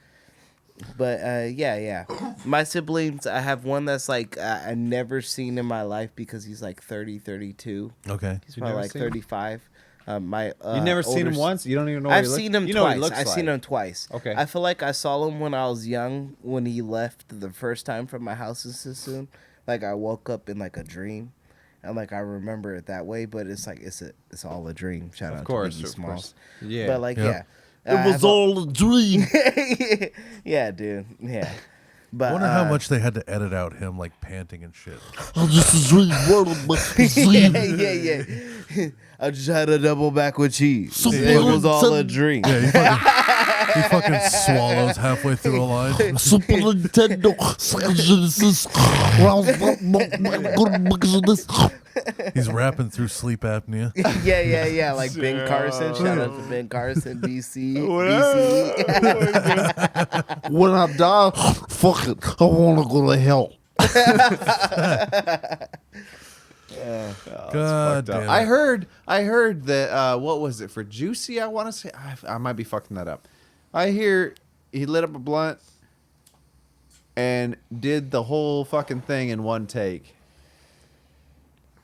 But yeah. My siblings, I have one that's like I never seen in my life because he's like 30, 32. Okay. He's You probably never like seen him? 35. My You've never seen him older once? You don't even know what I've he seen looks, him you know what he twice. looks I've like. seen him twice. Okay. I feel like I saw him when I was young when he left the first time from my house in Sassoon. Like I woke up in like a dream, and like I remember it that way. But it's like it's all a dream. Shout out Of course, to Biggie of Smalls. course. Yeah. But like Yep. yeah, It was all a dream. yeah, dude. Yeah. But I wonder how much they had to edit out him like panting and shit. yeah. I just had a double back with cheese. It was all a dream. Yeah, he fucking swallows halfway through a line. Super Nintendo Genesis. He's rapping through sleep apnea. Yeah. Like Ben Carson. Shout out to Ben Carson, BC. When I die, fuck it. I want to go to hell. God damn it. I heard that what was it for Juicy? I want to say I might be fucking that up. I hear he lit up a blunt and did the whole fucking thing in one take.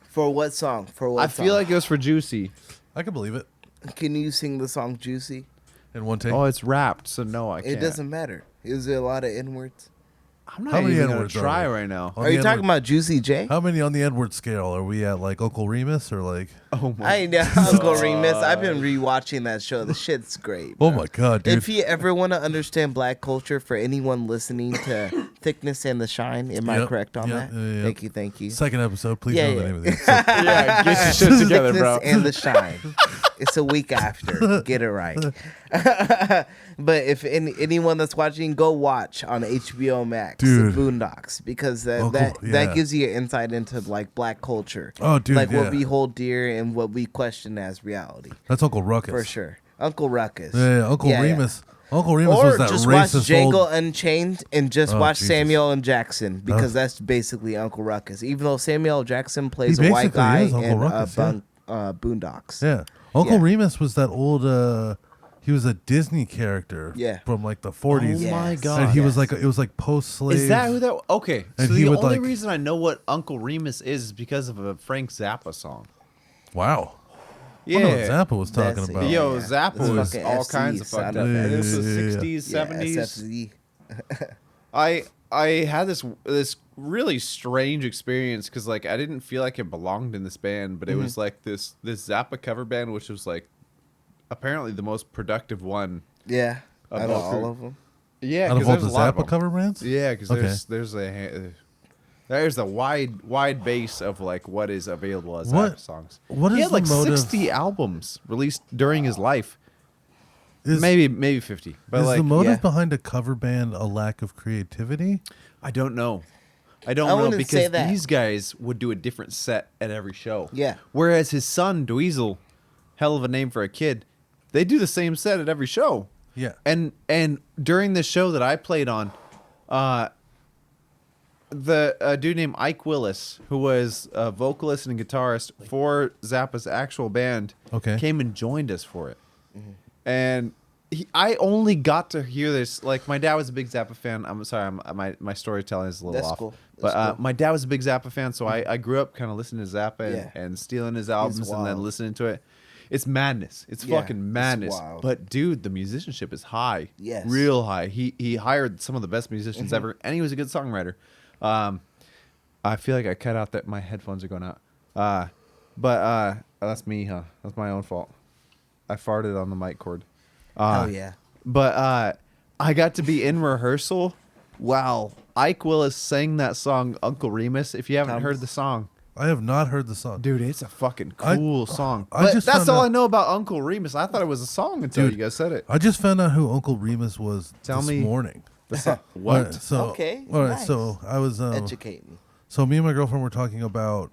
For what song? I feel like it was for Juicy. I can believe it. Can you sing the song Juicy? In one take. Oh, it's rapped, so no, I can't. It doesn't matter. Is there a lot of N-words? I'm How not many even gonna N-words try are there? right now. On Are the you talking N-word- about Juicy J? How many on the N-word scale? Are we at like Uncle Remus or like? Oh my! I know Uncle Remus. I've been rewatching that show. The shit's great. Oh my god, dude! If you ever want to understand black culture, for anyone listening to Thickness and the Shine, am I Yep, correct on yep, that? yeah. Thank you. Second episode, please Yeah, know the yeah. name of the episode. Yeah, get your shit together, Thickness bro. and the Shine. It's a week after. Get it right. But if anyone that's watching, go watch on HBO Max, Dude. Boondocks, because Oh, that cool. Yeah. gives you insight into like black culture. Oh, dude, like yeah. what we hold dear and what we question as reality, That's Uncle Ruckus. for sure. Uncle Ruckus. Yeah, Uncle Yeah, yeah. Remus. Uncle Remus Or was that just watch racist Django old. Unchained and just Oh, watch Jesus. Samuel and Jackson, because that's basically Uncle Ruckus. Even though Samuel L. Jackson plays He a white basically guy is Uncle in Ruckus, Boondocks. Yeah, Uncle Yeah. Remus was that old. He was a Disney character. Yeah. From like the 40s. Oh my Yes. god! And he was Yes. like it was like post-slave. Is that who that? Okay, And so he the would, only like- reason I know what Uncle Remus is because of a Frank Zappa song. Wow. Yeah, I know what Zappa was talking That's it. about. Yo, Yeah. Zappa It's was fucking all FC kinds of fucked sound up. effects. And this was Yeah, yeah, yeah. 60s, 70s. SFZ. I had this really strange experience because like I didn't feel like it belonged in this band, but it was like this Zappa cover band, which was like apparently the most productive one. Yeah, Of out of all all of them. Yeah, Out of because all there's the a lot of Zappa them. cover bands. Yeah, because Okay. there's a wide base of like what is available as What- Zappa songs. what he is had like the motive- 60 albums released during his life. Is, Maybe 50, but is like the motive yeah. behind a cover band a lack of creativity? I don't know. I I don't know wouldn't say because that. these guys would do a different set at every show. Yeah. Whereas his son Dweezil, hell of a name for a kid, they do the same set at every show. Yeah. And during the show that I played on, the dude named Ike Willis, who was a vocalist and guitarist for Zappa's actual band, Okay. came and joined us for it. And I only got to hear this. Like my dad was a big Zappa fan. I'm sorry, my storytelling is a little That's off. cool. But That's cool. my dad was a big Zappa fan, so I grew up kind of listening to Zappa Yeah. and stealing his albums and then wild. listening to it. It's madness. It's Yeah, fucking it's madness. wild. But dude, the musicianship is high. Yes. Real high. He hired some of the best musicians Mm-hmm. ever, and he was a good songwriter. I feel like I cut out that my headphones are going out. But that's me, huh? That's my own fault. I farted on the mic cord. Hell yeah. But I got to be in rehearsal while Ike Willis sang that song Uncle Remus. If you haven't heard the song, I have not heard the song. dude, it's a fucking I- cool song. I But just that's found all out- I know about Uncle Remus. I thought it was a song until Dude. you guys said it. I just found out who Uncle Remus was Tell this me. morning. The song. All What? right, so, Okay, All right. nice. So I was. Educate me. So me and my girlfriend were talking about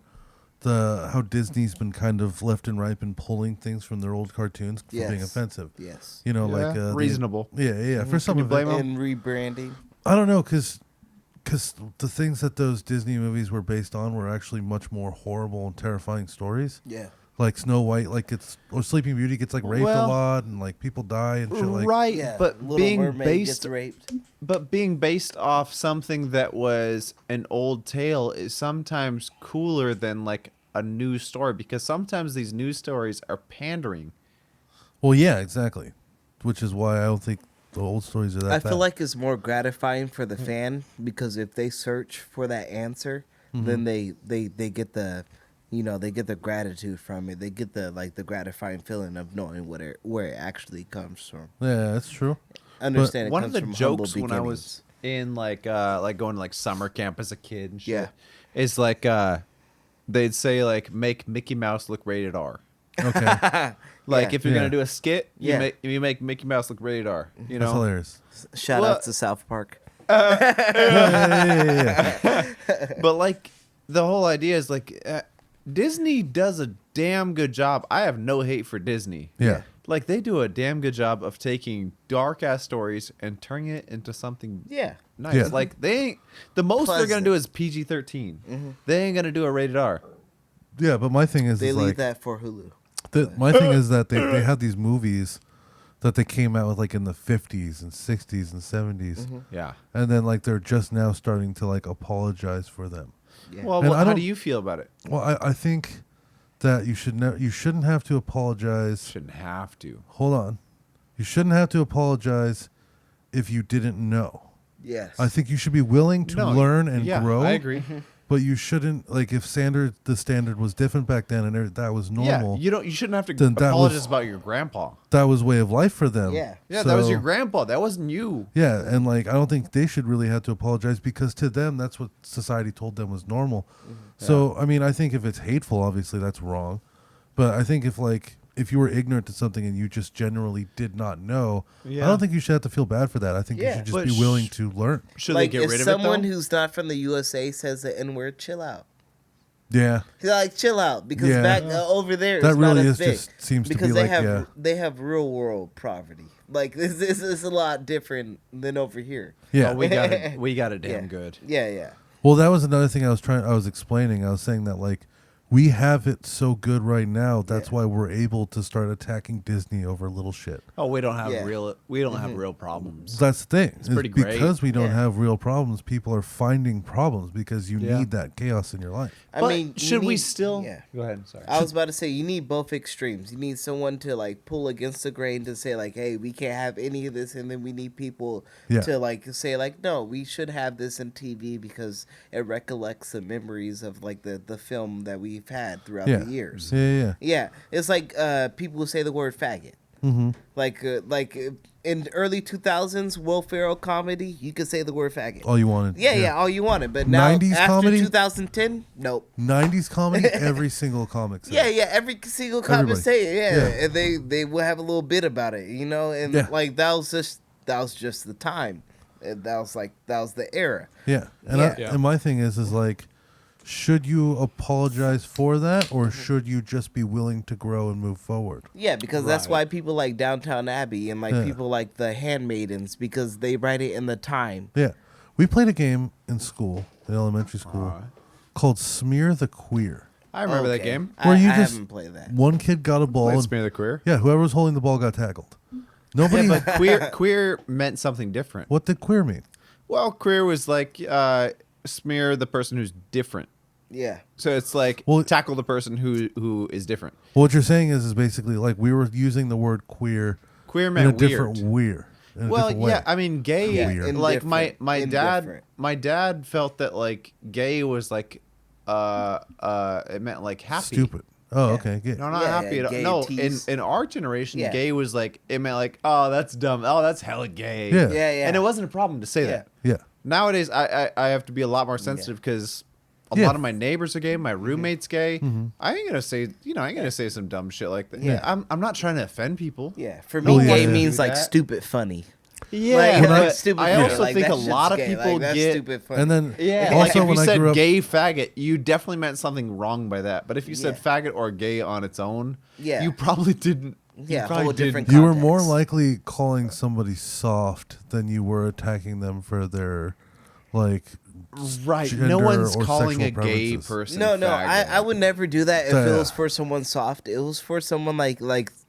how Disney's been kind of left and right been pulling things from their old cartoons for being Yes. offensive. Yes. You know, Yeah, like reasonable. Yeah. For some you of blame it, 'em? And rebranding. I don't know, because the things that those Disney movies were based on were actually much more horrible and terrifying stories. Yeah. Like Snow White, or Sleeping Beauty gets like raped Well, a lot, and like people die and shit. Like, Right, Yeah. but Little being Mermaid based gets raped. being based off something that was an old tale is sometimes cooler than like a new story because sometimes these news stories are pandering. Well, yeah, exactly. Which is why I don't think the old stories are that. I feel bad. like it's more gratifying for the fan because if they search for that answer, then they get the, they get the gratitude from it. They get the the gratifying feeling of knowing where it actually comes from. Yeah, that's true. Understand it One of comes the from humble jokes when I was beginnings. in like going to like summer camp as a kid and shit Yeah. is like they'd say like make Mickey Mouse look rated R. Okay. Like Yeah. if you're Yeah. gonna do a skit, Yeah. you make Mickey Mouse look rated R. You That's know, hilarious. Shout Well- out to South Park. Yeah. but like the whole idea is like Disney does a damn good job. I have no hate for Disney. Yeah. Like they do a damn good job of taking dark ass stories and turning it into something Yeah. nice. Yeah. Like they ain't the most they're gonna Pleasant. do is PG-13. They ain't gonna do a rated R. Yeah, but my thing is, They is leave like that for Hulu. my thing is that they have these movies that they came out with like in the 50s and 60s and 70s. Yeah. And then like they're just now starting to like apologize for them. Yeah. Well, And I how don't- do you feel about it? Well, I think that you shouldn't have to apologize. Shouldn't have to. Hold on. You shouldn't have to apologize if you didn't know. Yes. I think you should be willing to No, learn and yeah, grow. I agree. But you shouldn't, like, if the standard was different back then and that was normal, Yeah, you shouldn't have to then that apologize was- about your grandpa. that was way of life for them. Yeah. Yeah, that was So- your grandpa. That wasn't you. Yeah, and like I don't think they should really have to apologize because to them that's what society told them was normal. So I mean, I think if it's hateful, obviously that's wrong. But I think if you were ignorant to something and you just generally did not know, Yeah. I don't think you should have to feel bad for that. I think you Yeah. should just But be willing to learn. Should like they get if rid of someone it though? who's not from the USA says the N word, chill out. Yeah. He's like, chill out, because Yeah. back over there, That it's really not as is big. just seems to because be they like, have yeah. they have real world poverty. Like this is a lot different than over here. Yeah. Oh, we got it damn Yeah. good. Yeah, yeah. Well, that was another thing I was explaining. I was saying that like we have it so good right now. That's why we're able to start attacking Disney over little shit. Oh, we don't have Yeah. have real problems. That's the thing. It's pretty great. because we don't Yeah. have real problems. People are finding problems because you Yeah. need that chaos in your life. I But mean, you should we need- still? Yeah. Go ahead. Sorry. I was about to say you need both extremes. You need someone to like pull against the grain to say like, "Hey, we can't have any of this," and then we need people Yeah. to like say like, "No, we should have this in TV because it recollects the memories of like the film that we've had throughout Yeah. the years." Yeah. Yeah, it's like people who say the word faggot. Mm-hmm. Like in early 2000s, Will Ferrell comedy, you could say the word faggot. All you wanted. Yeah, all you wanted. But now 90s after comedy? 2010, nope. 90s comedy, every single comic. said Yeah, it. yeah. Every single comic Everybody. say it. Yeah, Yeah. and they will have a little bit about it, you know. And Yeah. like that was just the time. And that was the era. Yeah. And Yeah. and my thing is like, should you apologize for that, or should you just be willing to grow and move forward? Yeah, because that's Right. why people like Downtown Abbey and like Yeah. people like the Handmaidens, because they write it in the time. Yeah. We played a game in school, in elementary school, called Smear the Queer. I remember that Okay. game. Where I you just- haven't played that. One kid got a ball. Played And, Smear the Queer. yeah, whoever was holding the ball got tackled. Nobody. Yeah, but queer meant something different. What did queer mean? Well, queer was like smear the person who's different. Yeah. So it's like Well- tackle the person who is different. Well, what you're saying is basically like we were using the word queer Queer in meant a different weird. weird. In a Well, different way. yeah, I mean, gay. Yeah, Weird. Like my indifferent. dad felt that like gay was like it meant like happy. Stupid. Oh, Yeah. okay. Good. No, not Yeah, happy yeah, at all. gay No, tease. in our generation, Yeah. gay was like it meant like, oh, that's dumb. Oh, that's hella gay. Yeah. Yeah, yeah. And it wasn't a problem to say Yeah. that. Yeah. Nowadays, I have to be a lot more sensitive because a Yeah. lot of my neighbors are gay, my Mm-hmm. roommate's gay. I ain't gonna say, I ain't gonna say some dumb shit like that. Yeah. I'm not trying to offend people. Yeah. For Well, me, yeah, gay yeah. means Do like that. stupid funny. Yeah, Like, but stupid I funny. also Like, think that a shit's lot of gay. people like, that's get. stupid funny. And then Yeah, also like if when you I said grew up, gay faggot, you definitely meant something wrong by that. But if you said Yeah. faggot or gay on its own, Yeah. you probably didn't. Yeah, you probably whole different didn't. you were more context. likely calling somebody soft than you were attacking them for their like Right. gender No one's or calling a sexual gay preferences. person. No, faggot. I would never do that if Yeah. it was for someone soft. It was for someone like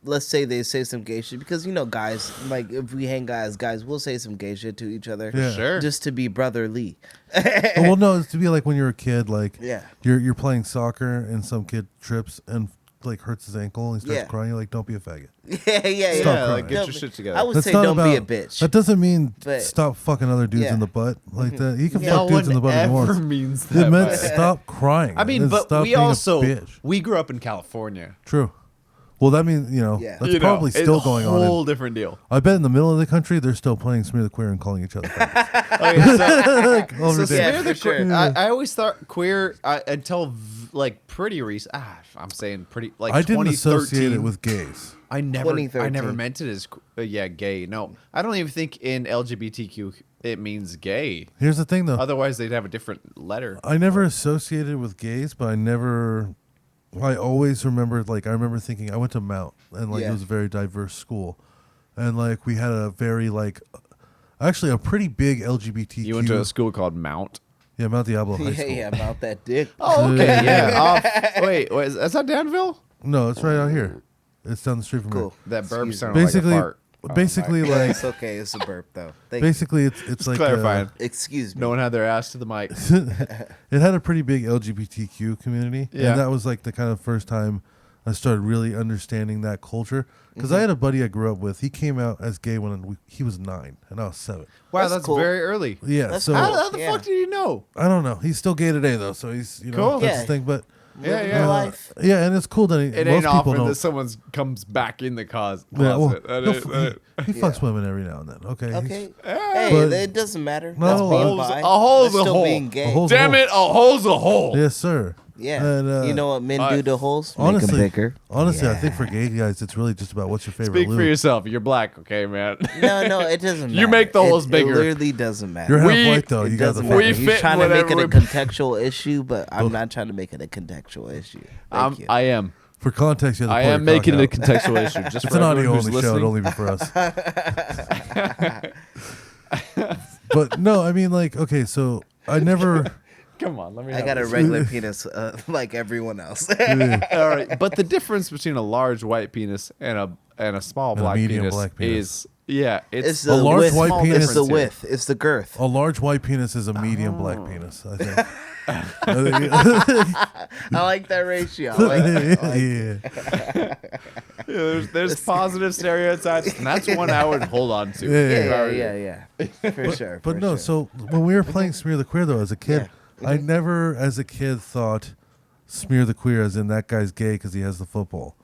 let's say they say some gay shit, because guys, like if we hang guys will say some gay shit to each other, Yeah. Sure. just to be brotherly. Oh, well, no, it's to be like when you're a kid, like Yeah. you're playing soccer and some kid trips and like hurts his ankle and he starts Yeah. crying. You're like, don't be a faggot. yeah, yeah, Stop Yeah, like crying. get No, your shit together. I would That's say not don't be a about- bitch. That doesn't mean But- stop fucking other dudes Yeah. in the butt like that. You can Yeah. fuck dudes in the butt if you ever want. means It that. meant but- stop crying. I mean, and but stop we being a also bitch. we grew up in California. True. Well, that means Yeah. that's You know, probably it's still going a on. whole different deal. I bet in the middle of the country they're still playing Smear the Queer and calling each other faggots. Okay, so, Like, over so there. Yeah, smear the for sure. queer. I always thought queer until like pretty recent. I'm saying pretty like I didn't 2013. associate it with gays. I never 2013. meant it as gay. No, I don't even think in LGBTQ it means gay. Here's the thing, though. Otherwise, they'd have a different letter. I never associated with gays, but I always remembered, like, I remember thinking, I went to Mount, and, like, Yeah. it was a very diverse school. And, like, we had a very, like, actually a pretty big LGBTQ. You went to a school called Mount. Yeah, Mount Diablo High yeah, School. yeah, about that dick. Oh, okay, yeah. Wait, is that Danville? No, it's right out here. It's down the street from Cool. here. That burp Excuse sounded Basically, like a fart. basically, like, It's okay. It's a burp though. basically, it's like clarifying. Excuse me. No one had their ass to the mic. it had a pretty big LGBTQ community, Yeah. and that was like the kind of first time I started really understanding that culture. Because I had a buddy I grew up with. He came out as gay when he was 9 and I was 7. Wow, That's that's cool. very early. Yeah, That's so cool. How the Yeah. fuck did you know? I don't know. He's still gay today though, so he's Cool. that's Yeah. the thing. But Living yeah. the life. yeah, and it's cool that It most ain't people often don't. that someone comes back in the closet. Yeah, well, That he'll is- he fucks women every now and then. Okay. he's- Okay. Hey, But- it doesn't matter. No, That's a being hole's- bi. a hole's That's a still hole. being gay. A hole's a Damn hole. it, a hole's a hole. Yes, sir. Yeah. And, You know what men do to holes? Honestly, Make them bigger. honestly, I Yeah. think for gay guys, it's really just about what's your favorite Speak for lube. yourself. You're black, okay, man. No, it doesn't matter. You make the holes bigger. It literally doesn't matter. You're half We- white though. It You got the doesn't fucking. matter. We He's fit trying to make it a whatever we- contextual issue, but I'm not trying to make it a contextual issue. Thank you. I am. For context, you have to I pull am your making it cock a out. contextual issue. Just It's for an everyone audio who's only show. It'll listening. only be for us. But no, I mean, like, okay, so I never. Come on, let me. I have got a this. regular penis like everyone else. All right, but the difference between a large white penis and a small And a black medium penis, black penis. is it's It's the large width. white penis- It's the difference here. width. It's the girth. A large white penis is a medium black penis, I think. I like that ratio. I like that. Yeah. there's positive stereotypes, and that's one I would hold on to. Yeah. Yeah. For sure. But for no, sure. so when we were playing Smear the Queer, though, as a kid, I never, as a kid, thought Smear the Queer as in that guy's gay because he has the football.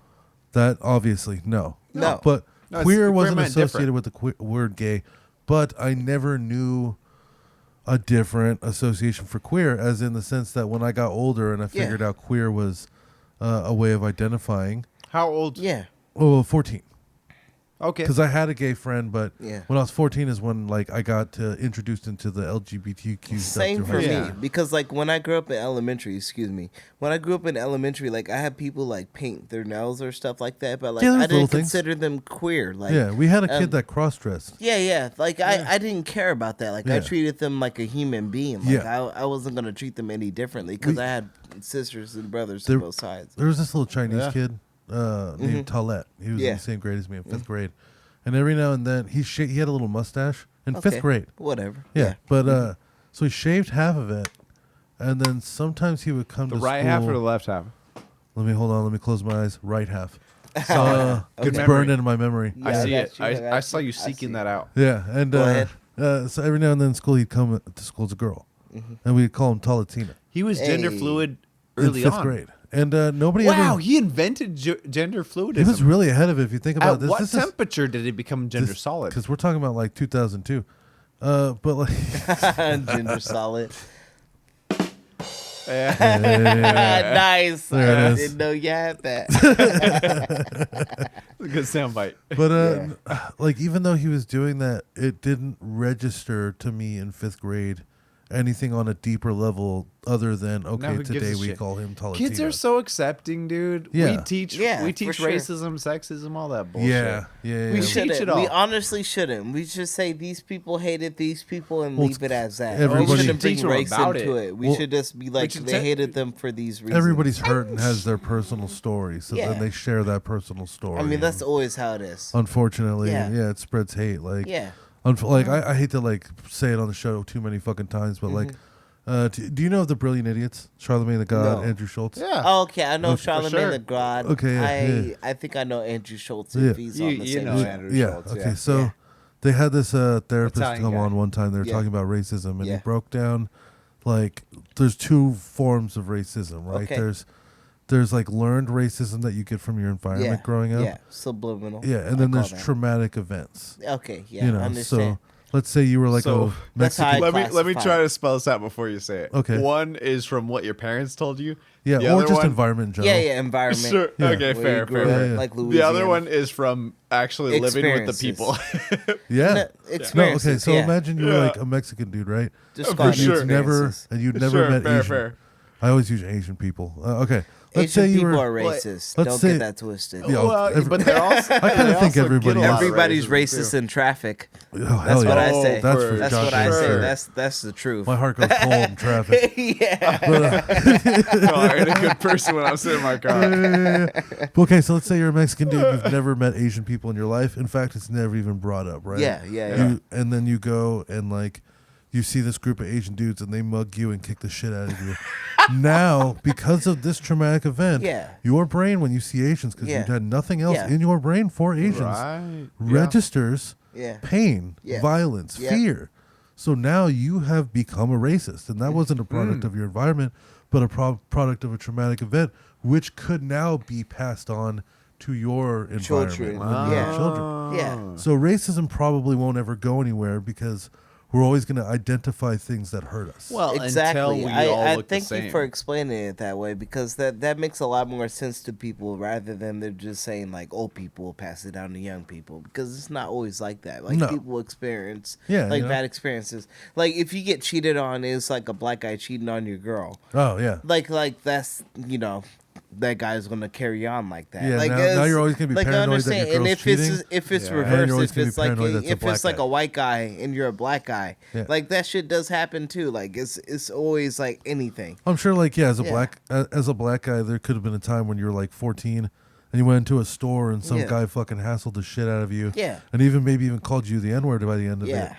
That, obviously, no. No. But No, queer queer wasn't meant associated different. with the word gay, but I never knew a different association for queer, as in the sense that when I got older and I figured out queer was a way of identifying, How old? Yeah. 14. Okay. Because I had a gay friend, but Yeah. when I was 14 is when like I got introduced into the LGBTQ stuff. Same through for high me school. because like when I grew up in elementary, when I grew up in elementary, like I had people like paint their nails or stuff like that, but like Yeah, I there's little didn't things. consider them queer. Like Yeah, we had a kid um, that cross-dressed. Yeah. Like I didn't care about that. Like I Yeah. treated them like a human being. Like Yeah. I wasn't gonna treat them any differently because I had sisters and brothers on There- both sides. There was this little Chinese Yeah. kid named Talet. He was in Yeah. the same grade as me in 5th grade. And every now and then, he had a little mustache in 5th grade. Whatever. Yeah. But so he shaved half of it. And then sometimes he would come The to right school. half or the left half? Let me close my eyes. Right half. Good It's memory. burned into my memory. I Yeah, see got it. you, I got I saw you. you I seeking see that it. out. Yeah. And Go ahead. so every now and then in school, he'd come to school as a girl. And we'd call him Talatina. He was gender Hey. fluid In early 5th on. grade. And nobody Wow, ever. he invented gender fluidism. He was really ahead of it if you think about At this. what this temperature did he become gender solid? Because we're talking about like 2002. But like. Gender solid. Yeah. Nice. There it I is. didn't know you had that. Good soundbite. But like even though he was doing that, it didn't register to me in 5th grade anything on a deeper level other than Now okay, who gives today a we shit? call him Talatina. Kids are so accepting, dude. Yeah. We teach Yeah, we for teach sure. racism, sexism, all that bullshit. yeah. We We yeah. teach it shouldn't. all. We honestly shouldn't. We should say these people hated these people and Well, leave it as that. everybody- We shouldn't Teach bring them race about into it. it. We Well, should just be like should they te- hated them for these reasons. Everybody's hurt and has their personal story, so Yeah. then they share that personal story. I mean, that's and always how it is. unfortunately, Yeah. yeah, it spreads hate. Like, Yeah. like I hate to like say it on the show too many fucking times, but like, do you know of the Brilliant Idiots? Charlemagne the God, No. Andrew Schultz. Yeah. Oh, okay, I know Okay, for Charlemagne sure. the God. Okay, yeah. I think I know Andrew Schultz Yeah. if he's You- on the you same know show. Andrew Yeah. Schultz, Okay. yeah. So Yeah. they had this therapist Italian come guy. on one time. They were Yeah. talking about racism, and he Yeah. broke down like there's 2 forms of racism, right? Okay. There's like learned racism that you get from your environment growing up. Yeah, subliminal. Yeah, and I then call there's that. traumatic events. Okay, yeah, You I know, understand. so let's say you were like So, a that's how Mexican. I Let me classify try it. to spell this out before you say it. Okay. One is from what your parents told you. Yeah, The or other just one- environment in general. Yeah, environment. Sure. Yeah. Okay, Where fair, you grew fair, up, fair. Yeah. Like The Louisiana. other one is from actually living with the people. Yeah. No, Experiences. okay, so yeah. imagine you were Yeah. like a Mexican dude, right? Just for call it sure. You'd never experiences. and you'd Sure, never met fair, Asian. fair. I always use Asian people. Okay, let's say Asian you people were. are racist. let's Don't say- get that twisted. Yeah, But they're also. I kinda think everybody is. Everybody's racist in traffic. Oh, That's hell what yeah. I say. That's for That's what I goddamn say. sure. That's the truth. My heart goes cold in traffic. yeah. I heard a good person when I was sitting in my car. Okay, so let's say you're a Mexican dude. You've never met Asian people in your life. In fact, it's never even brought up, right? Yeah. And then you go and like you see this group of Asian dudes and they mug you and kick the shit out of you. Now, because of this traumatic event, Yeah. your brain, when you see Asians, because Yeah. you had nothing else Yeah. in your brain for Asians, Right. registers Yeah. pain, Yeah. violence, Yeah. fear. So now you have become a racist, and that wasn't a product of your environment, but a product of a traumatic event, which could now be passed on to your environment Children. when you have Yeah. children. Yeah. So racism probably won't ever go anywhere because we're always going to identify things that hurt us. Well, Exactly. until we all I look the thank same. you for explaining it that way because that makes a lot more sense to people rather than they're just saying like old people pass it down to young people because it's not always like that. Like No. people experience Yeah, like you know? bad experiences. Like if you get cheated on, it's like a black guy cheating on your girl. Oh, yeah. Like that's that guy's gonna carry on like that. Yeah, like now it's- you're always gonna be like, I paranoid that your understand. And girl's if it's cheating. if it's Yeah. And you're reversed, always if gonna be it's like paranoid that's a if black it's like guy. a white guy and you're a black guy, Yeah. like that shit does happen too. Like it's always like anything. I'm sure, like, yeah, as a Yeah. black guy, there could have been a time when you were like 14 and you went into a store and some Yeah. guy fucking hassled the shit out of you. Yeah. And maybe even called you the N-word by the end of it. Yeah.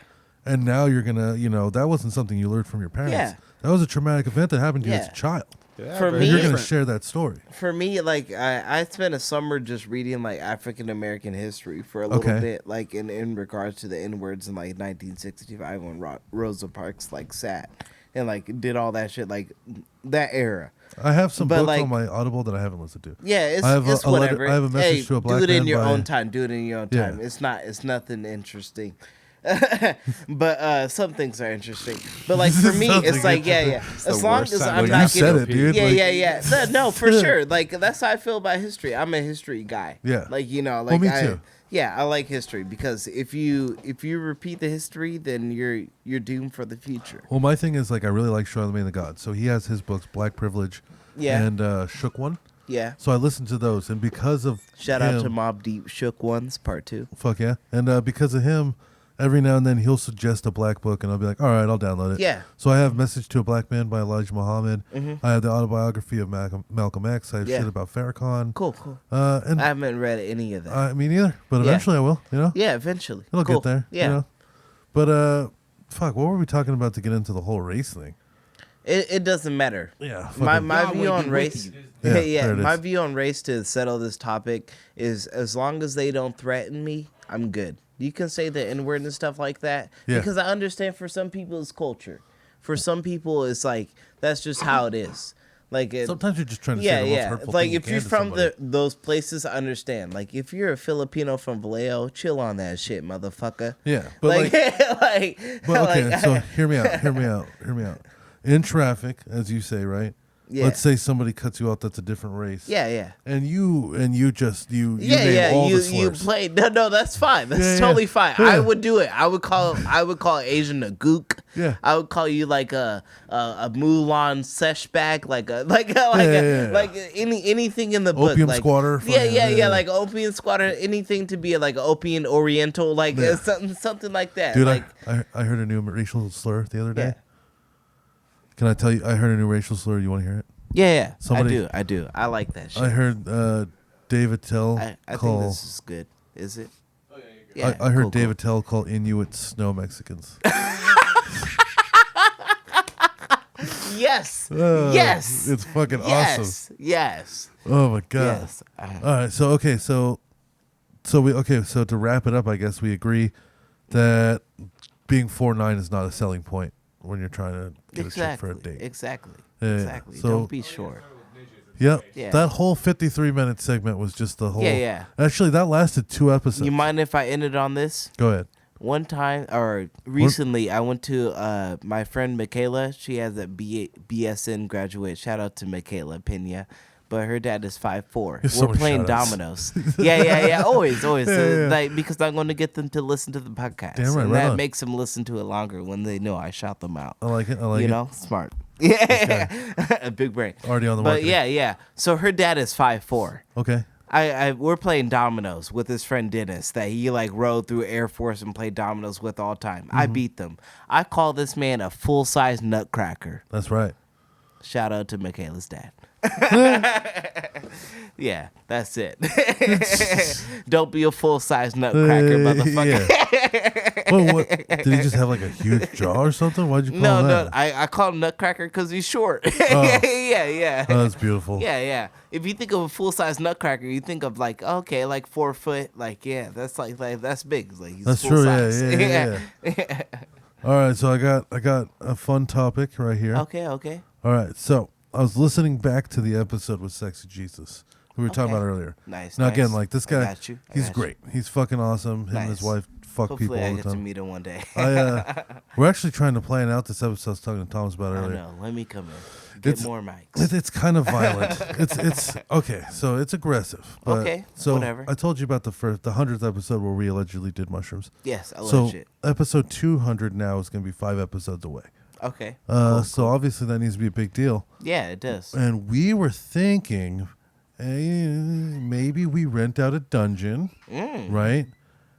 And now you're gonna, that wasn't something you learned from your parents. Yeah. That was a traumatic event that happened to you as Yeah. a child. Yeah, For very me- And you're gonna different. share that story. For me, like I spent a summer just reading like African American history for a little Okay. bit, like in regards to the N words in like 1965 when Rosa Parks like sat and like did all that shit, like that era. I have some But, books like- on my Audible that I haven't listened to. Yeah, it's, I have it's a letter- whatever. I have a message Hey, to a black do it in man your by- own time. Do it in your own Yeah. time. It's nothing interesting. But some things are interesting. But like for me, Something it's like yeah. the As long worst as time I'm to not you said getting it, dude. Yeah, Like- yeah. No, for sure. Like that's how I feel about history. I'm a history guy. Yeah. Like like Well, me too. Yeah, I like history because if you repeat the history, then you're doomed for the future. Well, my thing is, like, I really like Charlemagne the God. So he has his books, Black Privilege Yeah. and Shook One. Yeah. So I listened to those, and because of Shout out him- to Mobb Deep Shook Ones Part 2. Fuck yeah. And because of him, every now and then he'll suggest a black book, and I'll be like, all right, I'll download it. Yeah. So I have Message to a Black Man by Elijah Muhammad. I have the autobiography of Malcolm X. I have Yeah. shit about Farrakhan. Cool. And I haven't read any of that. me neither, but Yeah. eventually I will, Yeah, eventually. It'll Cool. get there. Yeah. But, fuck, what were we talking about to get into the whole race thing? It doesn't matter. Yeah. My fucking- Yahweh view be on with race. you. Yeah, there it My is. view on race to settle this topic is as long as they don't threaten me, I'm good. You can say the N word and stuff like that Yeah. because I understand for some people it's culture. For some people it's like that's just how it is. Like it, Sometimes you're just trying to yeah, say the most yeah. hurtful Like thing you if you're can to from somebody. those places, I understand. Like if you're a Filipino from Vallejo, chill on that shit, motherfucker. Yeah, but Like, But okay, like, so hear me out. In traffic, as you say, right? Yeah. Let's say somebody cuts you out that's a different race. yeah. And you name Yeah, all the you slurs. play. No, that's fine. That's Yeah, yeah. totally fine. Yeah. I would do it. I would call Asian a gook. Yeah. I would call you like a Mulan sesh bag, like anything in the book. Opium like, squatter, Yeah, fucking- yeah, yeah. like opium squatter. Anything to be like an opium oriental, like Yeah. something like that. Dude, like, I heard a new racial slur the other day. Yeah. Can I tell you? I heard a new racial slur. You want to hear it? yeah. Somebody- I do. I like that shit. I heard David Tell I think call. this is good. Is it? Yeah, I heard cool, David Tell call Inuits snow Mexicans. Yes. Oh, Yes. It's fucking awesome. Yes. Yes. Oh my god. Yes. All right. So to wrap it up, I guess we agree that being 4'9" is not a selling point when you're trying to get a chick for a date. Exactly. Yeah, Exactly. so- Don't be short. Yep. Yeah. That whole 53-minute segment was just the whole. Yeah. Actually, that lasted 2 episodes. You mind if I ended on this? Go ahead. One time, or recently, I went to my friend Michaela. She has a BSN graduate. Shout out to Michaela Pena. but her dad is 5'4". There's so We're many playing shout-outs. dominoes. Yeah. Always. Yeah. Like, because I'm going to get them to listen to the podcast. Damn right, and right that on. makes them listen to it longer when they know I shout them out. I like it. I like You it. know, smart. Yeah, a big brain. Already on the But marketing. yeah. So her dad is 5'4". Okay. We're playing dominoes with his friend Dennis that he like rode through Air Force and played dominoes with all the time. I beat them. I call this man a full-size nutcracker. That's right. Shout out to Michaela's dad. Yeah, that's it. Don't be a full-size nutcracker, motherfucker. Well, what? Did he just have like a huge jaw or something? Why'd you call him No, that? I call him nutcracker because he's short. Oh. Yeah. Oh, that's beautiful. Yeah. If you think of a full size nutcracker, you think of like, okay, like 4 foot, like that's like that's big. Like he's That's full true. size. Yeah. All right, so I got a fun topic right here. Okay. All right, so I was listening back to the episode with Sexy Jesus, who we were talking Okay. about earlier. Nice. Now again, nice. like this I guy, got you. I he's got you. great. He's fucking awesome. Him and his Nice. wife fuck Hopefully, people I all get the to time. meet him one day. We're actually trying to plan out this episode I was talking to Thomas about I earlier. know. Let me come in. Get It's- more mics. It's kind of violent. it's okay. So it's aggressive. But Okay, So whatever. I told you about the 100th episode where we allegedly did mushrooms. Yes, I love So shit. episode 200 now is going to be 5 episodes away. Okay. So obviously that needs to be a big deal. Yeah, it does. And we were thinking, maybe we rent out a dungeon, right?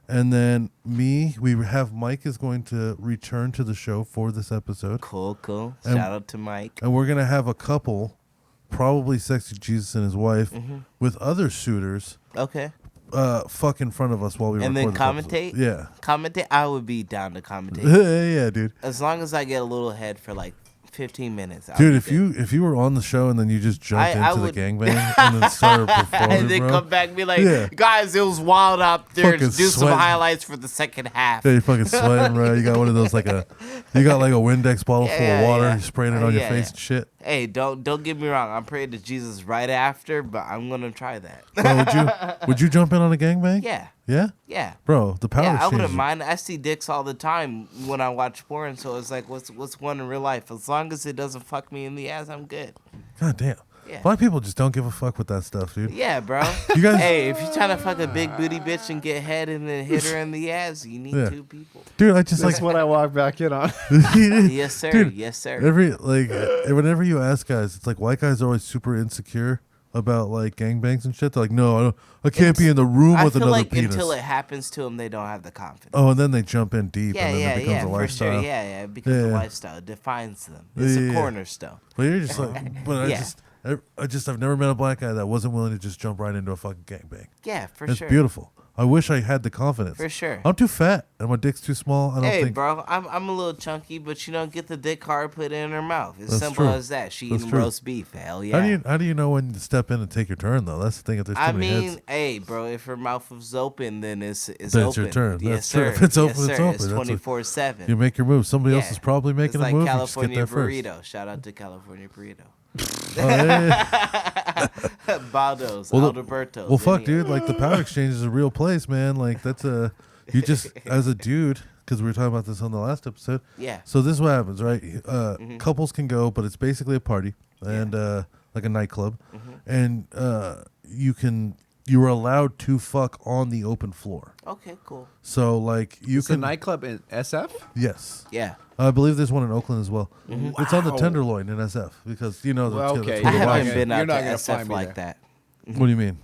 And then we have Mike is going to return to the show for this episode. Cool. And- Shout out to Mike. And we're going to have a couple, probably Sexy Jesus and his wife, with other suitors, Okay. fuck in front of us while we And then record this commentate? episode. Yeah. Commentate. I would be down to commentate. Yeah, dude. As long as I get a little head for like 15 minutes. I'll Dude, be good. if you were on the show and then you just jumped I into would- the gangbang and then started performing, and then bro. come back and be like, Yeah. guys, it was wild out there. Fucking Do some sweating. highlights for the second half. Yeah, you're fucking sweating, bro. You got one of those you got like a Windex bottle full of water. You're spraying it on your face and shit. Hey, don't get me wrong. I'm praying to Jesus right after, but I'm gonna try that. Bro, would you jump in on a gangbang? Yeah, Yeah? Bro, the power yeah. I exchange wouldn't is- mind. I see dicks all the time when I watch porn, so it's like, what's one in real life? As long as it doesn't fuck me in the ass, I'm good. God damn. Yeah. Black people just don't give a fuck with that stuff, dude. Yeah, bro. You guys- hey, if you're trying to fuck a big booty bitch and get head and then hit her in the ass, you need Yeah. 2 people. Dude, I just That's what I walk back in on. Yes, sir. Dude, yes, sir. Whenever you ask guys, it's like white guys are always super insecure about like gangbangs and shit. They're like, no, I can't be in the room I with feel another like penis. until it happens to them, they don't have the confidence. Oh, and then they jump in deep, Yeah, and then yeah, it becomes yeah, a for lifestyle. sure. Yeah, it becomes a Yeah. lifestyle. It defines them. It's Yeah, a yeah. cornerstone. But you're just like, but Yeah. I've never met a black guy that wasn't willing to just jump right into a fucking gangbang. Yeah, for It's sure. beautiful. I wish I had the confidence. For sure. I'm too fat and my dick's too small. I don't Hey, think. bro, I'm a little chunky, but you don't get the dick hard put in her mouth. It's That's simple true. as that. She That's eating true. roast beef. Hell yeah. How do you know when to step in and take your turn though? That's the thing. If there's too I many mean, heads, hey, bro, if her mouth was open, then it's Then open. it's your turn. Yes, That's true. sir. If it's open, yes, it's sir. open. It's That's what- 24/7. you make your move. Somebody else Yeah. is probably making it's like a move. You just get California there first. burrito. Shout out to California burrito. Oh, yeah. Baldo's, Well, Alberto's. Well, fuck, any- dude. Like the power exchange is a real place, man. Like that's you just as a dude, because we were talking about this on the last episode. Yeah. So this is what happens, right? Couples can go, but it's basically a party and like a nightclub, and you're allowed to fuck on the open floor. Okay, cool. So like you It's a can nightclub in SF. yes. Yeah. I believe there's one in Oakland as well. It's on the Wow. Tenderloin in SF because you know Well, that's okay. where I the You're not haven't wives- gonna- been out you're not to gonna SF find me like there. that. What do you mean?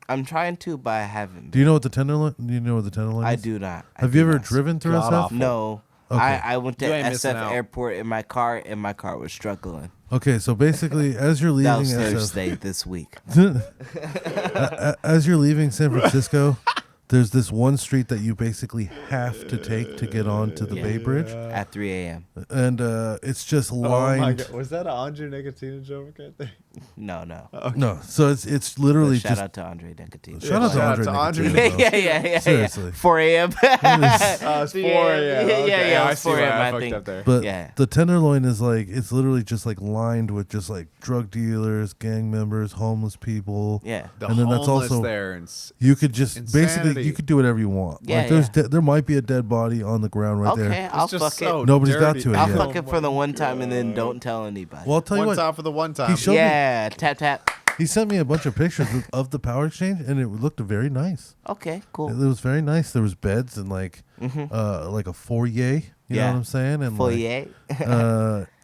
I'm trying to, but I haven't. Do you know what the Tenderloin? Do you know what the Tenderloin I is? do not. I Have do you ever not. driven through God SF? awful. No. Okay. I went to You ain't missing SF out. airport in my car, and my car was struggling. Okay, so basically, as you're That leaving was SF, Thursday this week. as you're leaving San Francisco, there's this one street that you basically have to take to get onto the Bay Bridge, At 3 a.m. and it's just Oh my lined. god, was that an Andre Nicotino joke right there? No, no. No, so it's literally Shout just out to Andre Nicotino. shout out to Shout out Andre. to Andre Nicotino. yeah. Seriously. 4 a.m. It's 4 Yeah, a.m. yeah, Okay, yeah, I it's see 4 why a.m., I I fucked think. up there. But Yeah. the Tenderloin is like it's literally just like lined with just like drug dealers, gang members, homeless people. Yeah. The and then that's homeless also there. you could just basically Insanity. you could do whatever you want. Yeah, like there's yeah. there might be a dead body on the ground right Okay, there. I'll It's just fuck so it. Nobody's got dirty. to it I'll yet. fuck it for the one time and then don't tell anybody. Well, I'll tell you One what. time for the one time. He showed me. yeah, tap tap. He sent me a bunch of pictures of the power exchange, and it looked very nice. Okay, cool. It was very nice. There was beds and like a foyer. You know what I'm saying? And Foyer.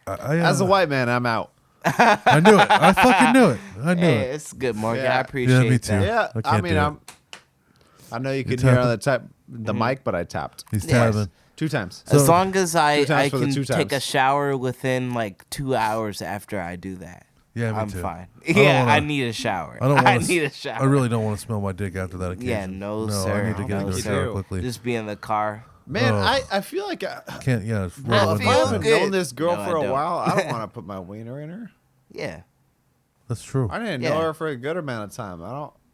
As a white man, I'm out. I knew it. I fucking knew it. I knew Hey, it. it's good, Morgan. Yeah. I appreciate Yeah, me too. that. Yeah, I I can't mean, do it. I know you You can hear on tapping? the mic, but I tapped He's Yes. tabbing. 2 times. So- As long as I times for the can 2 take a times. shower within like 2 hours after I do that. Yeah, me I'm too. fine. I don't Yeah, wanna- I need a shower. I don't I want need a shower. I really don't want to smell my dick after that occasion. Yeah, no, I sir. need to get No, into a sir. shower quickly. Just be in the car. Man, Oh. I feel like Can't. Yeah. It's well, if rolling I up haven't there. good. known this girl No, I for a don't. while, I don't want to put my wiener in her. Yeah. That's true. I didn't Yeah. know her for a good amount of time.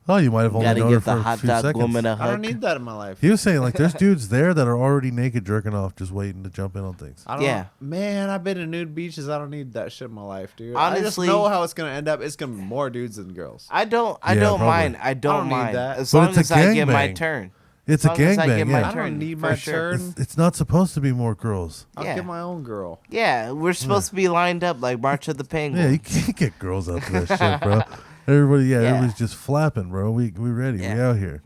Oh, you might have only Gotta known her give for the a hot few dog seconds. woman a I don't hug. need that in my life. He was saying like there's dudes there that are already naked jerking off, just waiting to jump in on things. I don't, Yeah. Man, I've been to nude beaches. I don't need that shit in my life, dude. Honestly- I just know how it's gonna end up. It's gonna be more dudes than girls. I don't Yeah, don't probably. mind. I don't don't need mind. that. As But long it's a as I get my gangbang. turn. It's a As long as I get gangbang. my Yeah. I turn. don't need for my sure. turn. It's not supposed to be more girls. I'll Yeah. get my own girl. Yeah, we're supposed to be lined up like March of the Yeah, you Penguins. can't get girls out to that shit, bro. Everybody, Yeah. everybody's just flapping, bro. We ready. We Yeah. out here.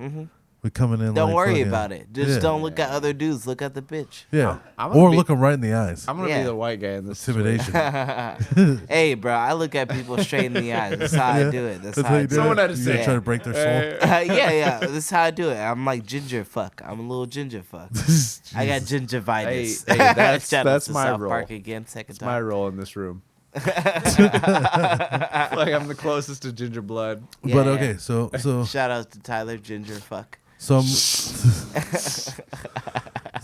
We coming in. Don't like worry fucking- about it. Just Yeah. don't look at other dudes. Look at the bitch. Yeah, I'm gonna or be- look them right in the eyes. I'm gonna Yeah. be the white guy in this. Intimidation. Hey, bro, I look at people straight in the eyes. That's how I do it. That's how how I you do do Someone it. had to You say gonna it. try to break their soul. yeah. That's how I do it. I'm like ginger fuck. I'm a little ginger fuck. I got gingivitis. Hey, that's- Shout out that's to my South role. Park again. Second It's my time. role in this room. Like I'm the closest to ginger blood. But Yeah. okay, so Shout out to Tyler Ginger fuck. so